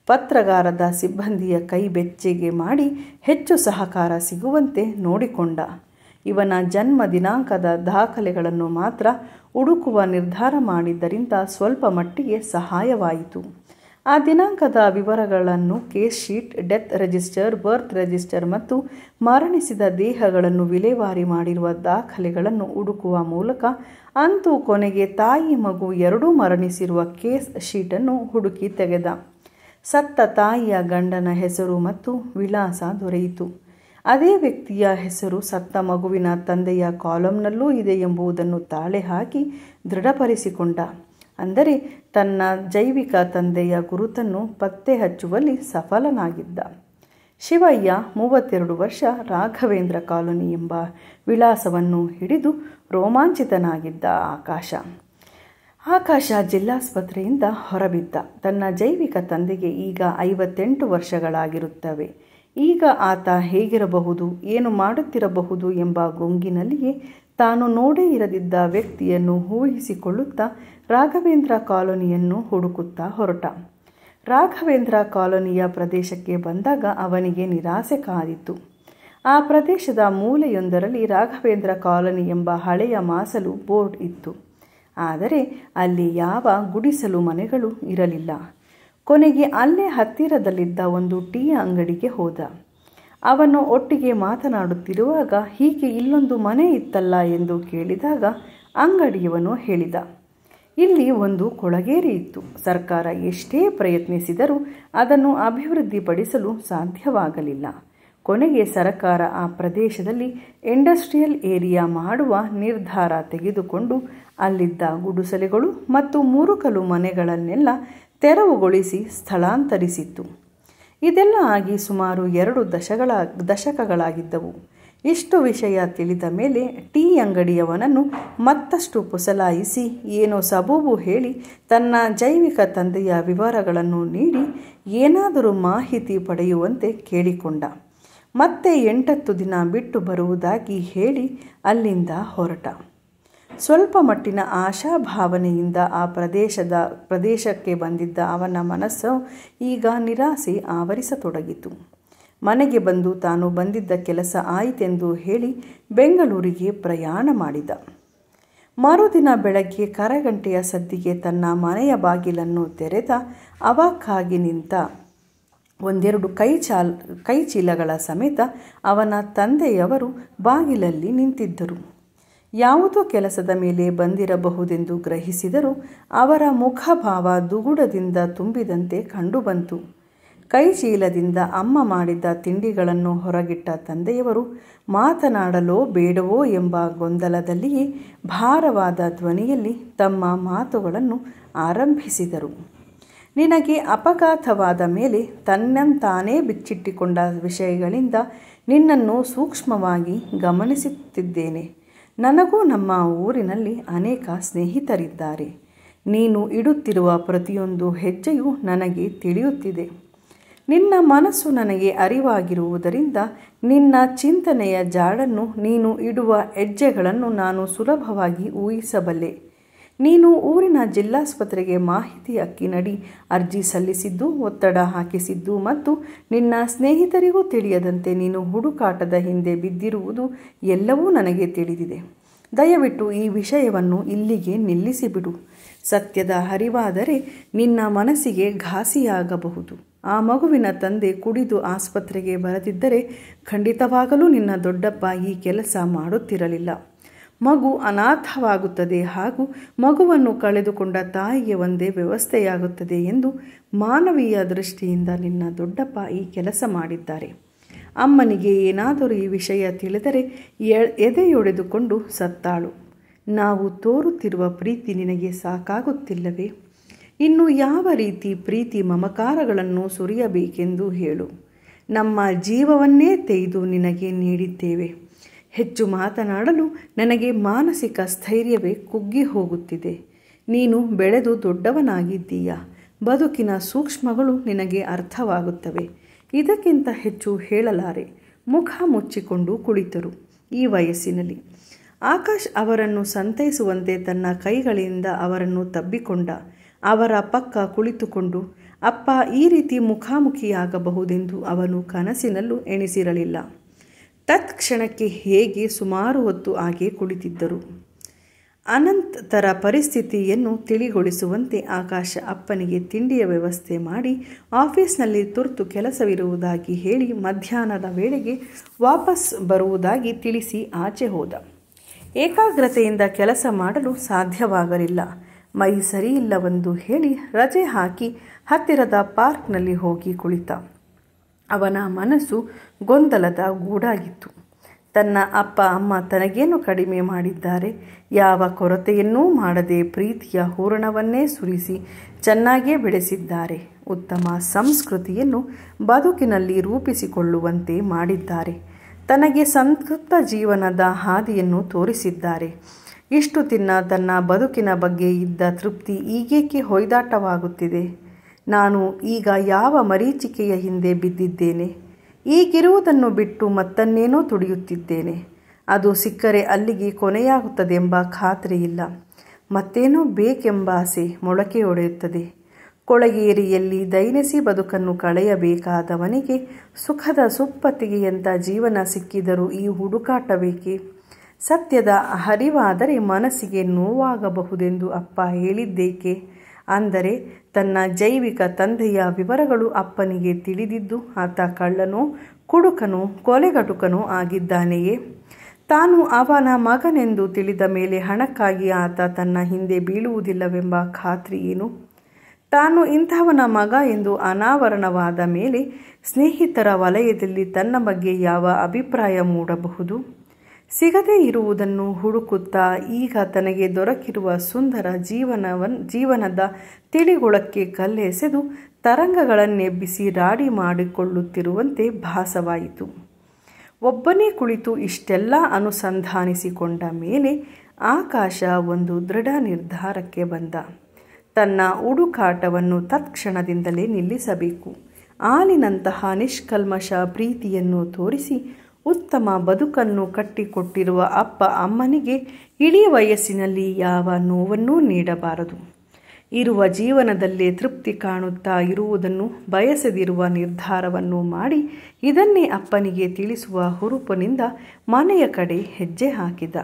ಪತ್ರಗಾರದ ಸಿಬ್ಬಂದಿಯ ಕೈ ಬೆಚ್ಚಗೆ ಮಾಡಿ ಹೆಚ್ಚು ಸಹಕಾರ ಸಿಗುವಂತೆ ನೋಡಿಕೊಂಡ. ಇವನ ಜನ್ಮ ದಿನಾಂಕದ ದಾಖಲೆಗಳನ್ನು ಮಾತ್ರ ಹುಡುಕುವ ನಿರ್ಧಾರ ಮಾಡಿದ್ದರಿಂದ ಸ್ವಲ್ಪ ಮಟ್ಟಿಗೆ ಸಹಾಯವಾಯಿತು. ಆ ದಿನಾಂಕದ ವಿವರಗಳನ್ನು ಕೇಸ್ ಶೀಟ್, ಡೆತ್ ರಿಜಿಸ್ಟರ್, ಬರ್ತ್ ರಿಜಿಸ್ಟರ್ ಮತ್ತು ಮರಣಿಸಿದ ದೇಹಗಳನ್ನು ವಿಲೇವಾರಿ ಮಾಡಿರುವ ದಾಖಲೆಗಳನ್ನು ಹುಡುಕುವ ಮೂಲಕ ಅಂತೂ ಕೊನೆಗೆ ತಾಯಿ ಮಗು ಎರಡೂ ಮರಣಿಸಿರುವ ಕೇಸ್ ಶೀಟನ್ನು ಹುಡುಕಿ ತೆಗೆದ. ಸತ್ತ ತಾಯಿಯ ಗಂಡನ ಹೆಸರು ಮತ್ತು ವಿಳಾಸ ದೊರೆಯಿತು. ಅದೇ ವ್ಯಕ್ತಿಯ ಹೆಸರು ಸತ್ತ ಮಗುವಿನ ತಂದೆಯ ಕಾಲಂನಲ್ಲೂ ಇದೆ ಎಂಬುದನ್ನು ತಾಳೆ ಹಾಕಿ ದೃಢಪಡಿಸಿಕೊಂಡ. ಅಂದರೆ ತನ್ನ ಜೈವಿಕ ತಂದೆಯ ಗುರುತನ್ನು ಪತ್ತೆ ಹಚ್ಚುವಲ್ಲಿ ಸಫಲನಾಗಿದ್ದ. ಶಿವಯ್ಯ 32 ವರ್ಷ, ರಾಘವೇಂದ್ರ ಕಾಲೋನಿ ಎಂಬ ವಿಳಾಸವನ್ನು ಹಿಡಿದು ರೋಮಾಂಚಿತನಾಗಿದ್ದ ಆಕಾಶ ಜಿಲ್ಲಾಸ್ಪತ್ರೆಯಿಂದ ಹೊರಬಿದ್ದ. ತನ್ನ ಜೈವಿಕ ತಂದೆಗೆ ಈಗ 58 ವರ್ಷಗಳಾಗಿರುತ್ತವೆ. ಈಗ ಆತ ಹೇಗಿರಬಹುದು, ಏನು ಮಾಡುತ್ತಿರಬಹುದು ಎಂಬ ಗುಂಗಿನಲ್ಲಿಯೇ ತಾನು ನೋಡೇ ಇರದಿದ್ದ ವ್ಯಕ್ತಿಯನ್ನು ಊಹಿಸಿಕೊಳ್ಳುತ್ತಾ ರಾಘವೇಂದ್ರ ಕಾಲೋನಿಯನ್ನು ಹುಡುಕುತ್ತಾ ಹೊರಟ. ರಾಘವೇಂದ್ರ ಕಾಲೋನಿಯ ಪ್ರದೇಶಕ್ಕೆ ಬಂದಾಗ ಅವನಿಗೆ ನಿರಾಸೆ ಕಾದಿತು. ಆ ಪ್ರದೇಶದ ಮೂಲೆಯೊಂದರಲ್ಲಿ ರಾಘವೇಂದ್ರ ಕಾಲೋನಿ ಎಂಬ ಹಳೆಯ ಮಾಸಲು ಬೋರ್ಡ್ ಇತ್ತು. ಆದರೆ ಅಲ್ಲಿ ಯಾವ ಗುಡಿಸಲು ಮನೆಗಳು ಇರಲಿಲ್ಲ. ಕೊನೆಗೆ ಅಲ್ಲೇ ಹತ್ತಿರದಲ್ಲಿದ್ದ ಒಂದು ಟೀ ಅಂಗಡಿಗೆ ಹೋದ. ಅವನು ಒಟ್ಟಿಗೆ ಮಾತನಾಡುತ್ತಿರುವಾಗ ಹೀಗೆ ಇಲ್ಲೊಂದು ಮನೆ ಇತ್ತಲ್ಲ ಎಂದು ಕೇಳಿದಾಗ ಅಂಗಡಿಯವನು ಹೇಳಿದ, ಇಲ್ಲಿ ಒಂದು ಕೊಳಗೇರಿ ಇತ್ತು. ಸರ್ಕಾರ ಎಷ್ಟೇ ಪ್ರಯತ್ನಿಸಿದರೂ ಅದನ್ನು ಅಭಿವೃದ್ಧಿಪಡಿಸಲು ಸಾಧ್ಯವಾಗಲಿಲ್ಲ. ಕೊನೆಗೆ ಸರ್ಕಾರ ಆ ಪ್ರದೇಶದಲ್ಲಿ ಇಂಡಸ್ಟ್ರಿಯಲ್ ಏರಿಯಾ ಮಾಡುವ ನಿರ್ಧಾರ ತೆಗೆದುಕೊಂಡು ಅಲ್ಲಿದ್ದ ಗುಡಿಸಲುಗಳು ಮತ್ತು ಮೂರುಕಲು ಮನೆಗಳನ್ನೆಲ್ಲ ತೆರವುಗೊಳಿಸಿ ಸ್ಥಳಾಂತರಿಸಿತ್ತು. ಇದೆಲ್ಲ ಆಗಿ ಸುಮಾರು 2 ದಶಕಗಳಾಗಿದ್ದವು. ಇಷ್ಟು ವಿಷಯ ತಿಳಿದ ಮೇಲೆ ಟೀ ಅಂಗಡಿಯವನನ್ನು ಮತ್ತಷ್ಟು ಪುಸಲಾಯಿಸಿ ಏನೋ ಸಬೂಬು ಹೇಳಿ ತನ್ನ ಜೈವಿಕ ತಂದೆಯ ವಿವರಗಳನ್ನು ನೀಡಿ ಏನಾದರೂ ಮಾಹಿತಿ ಪಡೆಯುವಂತೆ ಕೇಳಿಕೊಂಡ. ಮತ್ತೆ 8 ದಿನ ಬಿಟ್ಟು ಬರುವುದಾಗಿ ಹೇಳಿ ಅಲ್ಲಿಂದ ಹೊರಟ. ಸ್ವಲ್ಪ ಮಟ್ಟಿನ ಆಶಾಭಾವನೆಯಿಂದ ಆ ಪ್ರದೇಶಕ್ಕೆ ಬಂದಿದ್ದ ಅವನ ಮನಸ್ಸು ಈಗ ನಿರಾಸೆ ಆವರಿಸತೊಡಗಿತು. ಮನೆಗೆ ಬಂದು ತಾನು ಬಂದಿದ್ದ ಕೆಲಸ ಆಯಿತೆಂದು ಹೇಳಿ ಬೆಂಗಳೂರಿಗೆ ಪ್ರಯಾಣ ಮಾಡಿದ. ಮರುದಿನ ಬೆಳಗ್ಗೆ ಕರೆಗಂಟೆಯ ಸದ್ದಿಗೆ ತನ್ನ ಮನೆಯ ಬಾಗಿಲನ್ನು ತೆರೆದ. ಅವಾಕ್ಕಾಗಿ ನಿಂತ 1-2 ಕೈ ಚೀಲಗಳ ಸಮೇತ ಅವನ ತಂದೆಯವರು ಬಾಗಿಲಲ್ಲಿ ನಿಂತಿದ್ದರು. ಯಾವುದೋ ಕೆಲಸದ ಮೇಲೆ ಬಂದಿರಬಹುದೆಂದು ಗ್ರಹಿಸಿದರೂ ಅವರ ಮುಖಭಾವ ದುಗುಡದಿಂದ ತುಂಬಿದಂತೆ ಕಂಡುಬಂತು. ಕೈಚೀಲದಿಂದ ಅಮ್ಮ ಮಾಡಿದ್ದ ತಿಂಡಿಗಳನ್ನು ಹೊರಗಿಟ್ಟ ತಂದೆಯವರು ಮಾತನಾಡಲೋ ಬೇಡವೋ ಎಂಬ ಗೊಂದಲದಲ್ಲಿಯೇ ಭಾರವಾದ ಧ್ವನಿಯಲ್ಲಿ ತಮ್ಮ ಮಾತುಗಳನ್ನು ಆರಂಭಿಸಿದರು. ನಿನಗೆ ಅಪಘಾತವಾದ ಮೇಲೆ ತನ್ನಂತಾನೇ ಬಿಚ್ಚಿಟ್ಟಿಕೊಂಡ ವಿಷಯಗಳಿಂದ ನಿನ್ನನ್ನು ಸೂಕ್ಷ್ಮವಾಗಿ ಗಮನಿಸುತ್ತಿದ್ದೇನೆ. ನನಗೂ ನಮ್ಮ ಊರಿನಲ್ಲಿ ಅನೇಕ ಸ್ನೇಹಿತರಿದ್ದಾರೆ. ನೀನು ಇಡುತ್ತಿರುವ ಪ್ರತಿಯೊಂದು ಹೆಜ್ಜೆಯೂ ನನಗೆ ತಿಳಿಯುತ್ತಿದೆ. ನಿನ್ನ ಮನಸ್ಸು ನನಗೆ ಅರಿವಾಗಿರುವುದರಿಂದ ನಿನ್ನ ಚಿಂತನೆಯ ಜಾಡನ್ನು, ನೀನು ಇಡುವ ಹೆಜ್ಜೆಗಳನ್ನು ನಾನು ಸುಲಭವಾಗಿ ಊಹಿಸಬಲ್ಲೆ. ನೀನು ಊರಿನ ಜಿಲ್ಲಾಸ್ಪತ್ರೆಗೆ ಮಾಹಿತಿ ಹಕ್ಕಿನಡಿ ಅರ್ಜಿ ಸಲ್ಲಿಸಿದ್ದು, ಒತ್ತಡ ಹಾಕಿಸಿದ್ದು ಮತ್ತು ನಿನ್ನ ಸ್ನೇಹಿತರಿಗೂ ತಿಳಿಯದಂತೆ ನೀನು ಹುಡುಕಾಟದ ಹಿಂದೆ ಬಿದ್ದಿರುವುದು ಎಲ್ಲವೂ ನನಗೆ ತಿಳಿದಿದೆ. ದಯವಿಟ್ಟು ಈ ವಿಷಯವನ್ನು ಇಲ್ಲಿಗೆ ನಿಲ್ಲಿಸಿಬಿಡು. ಸತ್ಯದ ಅರಿವಾದರೆ ನಿನ್ನ ಮನಸ್ಸಿಗೆ ಘಾಸಿಯಾಗಬಹುದು. ಆ ಮಗುವಿನ ತಂದೆ ಕುಡಿದು ಆಸ್ಪತ್ರೆಗೆ ಬರದಿದ್ದರೆ ಖಂಡಿತವಾಗಲೂ ನಿನ್ನ ದೊಡ್ಡಪ್ಪ ಈ ಕೆಲಸ ಮಾಡುತ್ತಿರಲಿಲ್ಲ. ಮಗು ಅನಾಥವಾಗುತ್ತದೆ ಹಾಗೂ ಮಗುವನ್ನು ಕಳೆದುಕೊಂಡ ತಾಯಿಗೆ ಒಂದೇ ವ್ಯವಸ್ಥೆಯಾಗುತ್ತದೆ ಎಂದು ಮಾನವೀಯ ದೃಷ್ಟಿಯಿಂದ ನಿನ್ನ ದೊಡ್ಡಪ್ಪ ಈ ಕೆಲಸ ಮಾಡಿದ್ದಾರೆ. ಅಮ್ಮನಿಗೆ ಏನಾದರೂ ಈ ವಿಷಯ ತಿಳಿದರೆ ಎದೆಯೊಡೆದುಕೊಂಡು ಸತ್ತಾಳು. ನಾವು ತೋರುತ್ತಿರುವ ಪ್ರೀತಿ ನಿನಗೆ ಸಾಕಾಗುತ್ತಿಲ್ಲವೇ? ಇನ್ನು ಯಾವ ರೀತಿ ಪ್ರೀತಿ ಮಮಕಾರಗಳನ್ನು ಸುರಿಯಬೇಕೆಂದು ಹೇಳು. ನಮ್ಮ ಜೀವವನ್ನೇ ತೆಗೆದು ನಿನಗೆ ನೀಡಿದ್ದೇವೆ. ಹೆಚ್ಚು ಮಾತನಾಡಲು ನನಗೆ ಮಾನಸಿಕ ಸ್ಥೈರ್ಯವೇ ಕುಗ್ಗಿ ಹೋಗುತ್ತಿದೆ. ನೀನು ಬೆಳೆದು ದೊಡ್ಡವನಾಗಿದ್ದೀಯ. ಬದುಕಿನ ಸೂಕ್ಷ್ಮಗಳು ನಿನಗೆ ಅರ್ಥವಾಗುತ್ತವೆ. ಇದಕ್ಕಿಂತ ಹೆಚ್ಚು ಹೇಳಲಾರೆ. ಮುಖ ಮುಚ್ಚಿಕೊಂಡು ಕುಳಿತರು. ಈ ವಯಸ್ಸಿನಲ್ಲಿ ಆಕಾಶ್ ಅವರನ್ನು ಸಂತೈಸುವಂತೆ ತನ್ನ ಕೈಗಳಿಂದ ಅವರನ್ನು ತಬ್ಬಿಕೊಂಡ. ಅವರ ಪಕ್ಕ ಕುಳಿತುಕೊಂಡು, ಅಪ್ಪ ಈ ರೀತಿ ಮುಖಾಮುಖಿಯಾಗಬಹುದೆಂದು ಅವನು ಕನಸಿನಲ್ಲೂ ಎಣಿಸಿರಲಿಲ್ಲ. ತತ್ಕ್ಷಣಕ್ಕೆ ಹೇಗೆ ಸುಮಾರು ಹೊತ್ತು ಹಾಗೆ ಕುಳಿತಿದ್ದರು. ಅನಂತರ ಪರಿಸ್ಥಿತಿಯನ್ನು ತಿಳಿಗೊಳಿಸುವಂತೆ ಆಕಾಶ ಅಪ್ಪನಿಗೆ ತಿಂಡಿಯ ವ್ಯವಸ್ಥೆ ಮಾಡಿ ಆಫೀಸ್ನಲ್ಲಿ ತುರ್ತು ಕೆಲಸವಿರುವುದಾಗಿ ಹೇಳಿ ಮಧ್ಯಾಹ್ನದ ವೇಳೆಗೆ ವಾಪಸ್ ಬರುವುದಾಗಿ ತಿಳಿಸಿ ಆಚೆ ಹೋದ. ಏಕಾಗ್ರತೆಯಿಂದ ಕೆಲಸ ಮಾಡಲು ಸಾಧ್ಯವಾಗಲಿಲ್ಲ. ಮೈ ಸರಿಯಿಲ್ಲವೆಂದು ಹೇಳಿ ರಜೆ ಹಾಕಿ ಹತ್ತಿರದ ಪಾರ್ಕ್ನಲ್ಲಿ ಹೋಗಿ ಕುಳಿತ. ಅವನ ಮನಸ್ಸು ಗೊಂದಲದ ಗೂಡಾಗಿತ್ತು. ತನ್ನ ಅಪ್ಪ ಅಮ್ಮ ತನಗೇನು ಕಡಿಮೆ ಮಾಡಿದ್ದಾರೆ? ಯಾವ ಕೊರತೆಯನ್ನೂ ಮಾಡದೆ ಪ್ರೀತಿಯ ಹೂರಣವನ್ನೇ ಸುರಿಸಿ ಚೆನ್ನಾಗೇ ಬೆಳೆಸಿದ್ದಾರೆ. ಉತ್ತಮ ಸಂಸ್ಕೃತಿಯನ್ನು ಬದುಕಿನಲ್ಲಿ ರೂಪಿಸಿಕೊಳ್ಳುವಂತೆ ಮಾಡಿದ್ದಾರೆ. ತನಗೆ ಸಂತೃಪ್ತ ಜೀವನದ ಹಾದಿಯನ್ನು ತೋರಿಸಿದ್ದಾರೆ. ಇಷ್ಟು ದಿನ ತನ್ನ ಬದುಕಿನ ಬಗ್ಗೆ ಇದ್ದ ತೃಪ್ತಿ ಈಗೇಕೆ ಹೊಯ್ದಾಟವಾಗುತ್ತಿದೆ? ನಾನು ಈಗ ಯಾವ ಮರೀಚಿಕೆಯ ಹಿಂದೆ ಬಿದ್ದಿದ್ದೇನೆ? ಈಗಿರುವುದನ್ನು ಬಿಟ್ಟು ಮತ್ತನ್ನೇನೋ ತುಡಿಯುತ್ತಿದ್ದೇನೆ. ಅದು ಸಿಕ್ಕರೆ ಅಲ್ಲಿಗೆ ಕೊನೆಯಾಗುತ್ತದೆಂಬ ಖಾತ್ರಿಯಿಲ್ಲ. ಮತ್ತೇನೋ ಬೇಕೆಂಬ ಆಸೆ ಮೊಳಕೆಯೊಡೆಯುತ್ತದೆ. ಕೊಳಗೇರಿಯಲ್ಲಿ ದೈನಸಿ ಬದುಕನ್ನು ಕಳೆಯಬೇಕಾದವನಿಗೆ ಸುಖದ ಸುಪ್ಪತ್ತಿಗೆಯಂಥ ಜೀವನ ಸಿಕ್ಕಿದರೂ ಈ ಹುಡುಕಾಟಬೇಕೆ? ಸತ್ಯದ ಅರಿವಾದರೆ ಮನಸ್ಸಿಗೆ ನೋವಾಗಬಹುದೆಂದು ಅಪ್ಪ ಹೇಳಿದ್ದೇಕೆ? ಅಂದರೆ ತನ್ನ ಜೈವಿಕ ತಂದೆಯ ವಿವರಗಳು ಅಪ್ಪನಿಗೆ ತಿಳಿದಿದ್ದು ಆತ ಕಳ್ಳನೋ ಕುಡುಕನೋ ಕೊಲೆಗಟುಕನೋ ಆಗಿದ್ದಾನೆಯೇ? ತಾನು ಅವನ ಮಗನೆಂದು ತಿಳಿದ ಮೇಲೆ ಹಣಕ್ಕಾಗಿ ಆತ ತನ್ನ ಹಿಂದೆ ಬೀಳುವುದಿಲ್ಲವೆಂಬ ಖಾತ್ರಿ ಏನು? ತಾನು ಇಂಥವನ ಮಗ ಎಂದು ಅನಾವರಣವಾದ ಮೇಲೆ ಸ್ನೇಹಿತರ ವಲಯದಲ್ಲಿ ತನ್ನ ಬಗ್ಗೆ ಯಾವ ಅಭಿಪ್ರಾಯ ಮೂಡಬಹುದು? ಸಿಗದೇ ಇರುವುದನ್ನು ಹುಡುಕುತ್ತಾ ಈಗ ತನಗೆ ದೊರಕಿರುವ ಸುಂದರ ಜೀವನದ ತಿಳಿಗೊಳಕ್ಕೆ ಕಲ್ಲೆಸೆದು ತರಂಗಗಳನ್ನೆಬ್ಬಿಸಿ ರಾಡಿ ಮಾಡಿಕೊಳ್ಳುತ್ತಿರುವಂತೆ ಭಾಸವಾಯಿತು. ಒಬ್ಬನೇ ಕುಳಿತು ಇಷ್ಟೆಲ್ಲ ಅನುಸಂಧಾನಿಸಿಕೊಂಡ ಮೇಲೆ ಆಕಾಶ ಒಂದು ದೃಢ ನಿರ್ಧಾರಕ್ಕೆ ಬಂದ. ತನ್ನ ಹುಡುಕಾಟವನ್ನು ತತ್ಕ್ಷಣದಿಂದಲೇ ನಿಲ್ಲಿಸಬೇಕು. ಹಾಲಿನಂತಹ ನಿಷ್ಕಲ್ಮಶ ಪ್ರೀತಿಯನ್ನು ತೋರಿಸಿ ಉತ್ತಮ ಬದುಕನ್ನು ಕಟ್ಟಿಕೊಟ್ಟಿರುವ ಅಪ್ಪ ಅಮ್ಮನಿಗೆ ಇಡೀ ವಯಸ್ಸಿನಲ್ಲಿ ಯಾವ ನೋವನ್ನೂ ನೀಡಬಾರದು. ಇರುವ ಜೀವನದಲ್ಲೇ ತೃಪ್ತಿ ಕಾಣುತ್ತಾ ಇರುವುದನ್ನು ಬಯಸದಿರುವ ನಿರ್ಧಾರವನ್ನು ಮಾಡಿ ಇದನ್ನೇ ಅಪ್ಪನಿಗೆ ತಿಳಿಸುವ ಹುರುಪಿನಿಂದ ಮನೆಯ ಕಡೆ ಹೆಜ್ಜೆ ಹಾಕಿದ.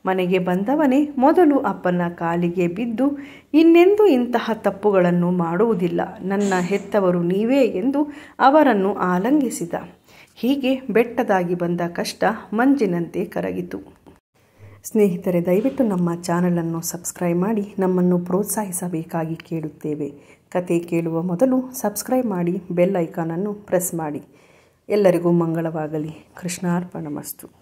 ಮನೆಗೆ ಬಂದವನೇ ಮೊದಲು ಅಪ್ಪನ ಕಾಲಿಗೆ ಬಿದ್ದು ಇನ್ನೆಂದೂ ಇಂತಹ ತಪ್ಪುಗಳನ್ನು ಮಾಡುವುದಿಲ್ಲ, ನನ್ನ ಹೆತ್ತವರು ನೀವೇ ಎಂದು ಅವರನ್ನು ಆಲಿಂಗಿಸಿದ. ಹೀಗೆ ಬೆಟ್ಟದಾಗಿ ಬಂದ ಕಷ್ಟ ಮಂಜಿನಂತೆ ಕರಗಿತು. ಸ್ನೇಹಿತರೆ, ದಯವಿಟ್ಟು ನಮ್ಮ ಚಾನಲನ್ನು ಸಬ್ಸ್ಕ್ರೈಬ್ ಮಾಡಿ ನಮ್ಮನ್ನು ಪ್ರೋತ್ಸಾಹಿಸಬೇಕಾಗಿ ಕೇಳುತ್ತೇವೆ. ಕತೆ ಕೇಳುವ ಮೊದಲು ಸಬ್ಸ್ಕ್ರೈಬ್ ಮಾಡಿ ಬೆಲ್ ಐಕಾನನ್ನು ಪ್ರೆಸ್ ಮಾಡಿ. ಎಲ್ಲರಿಗೂ ಮಂಗಳವಾಗಲಿ. ಕೃಷ್ಣಾರ್ಪಣಮಸ್ತು.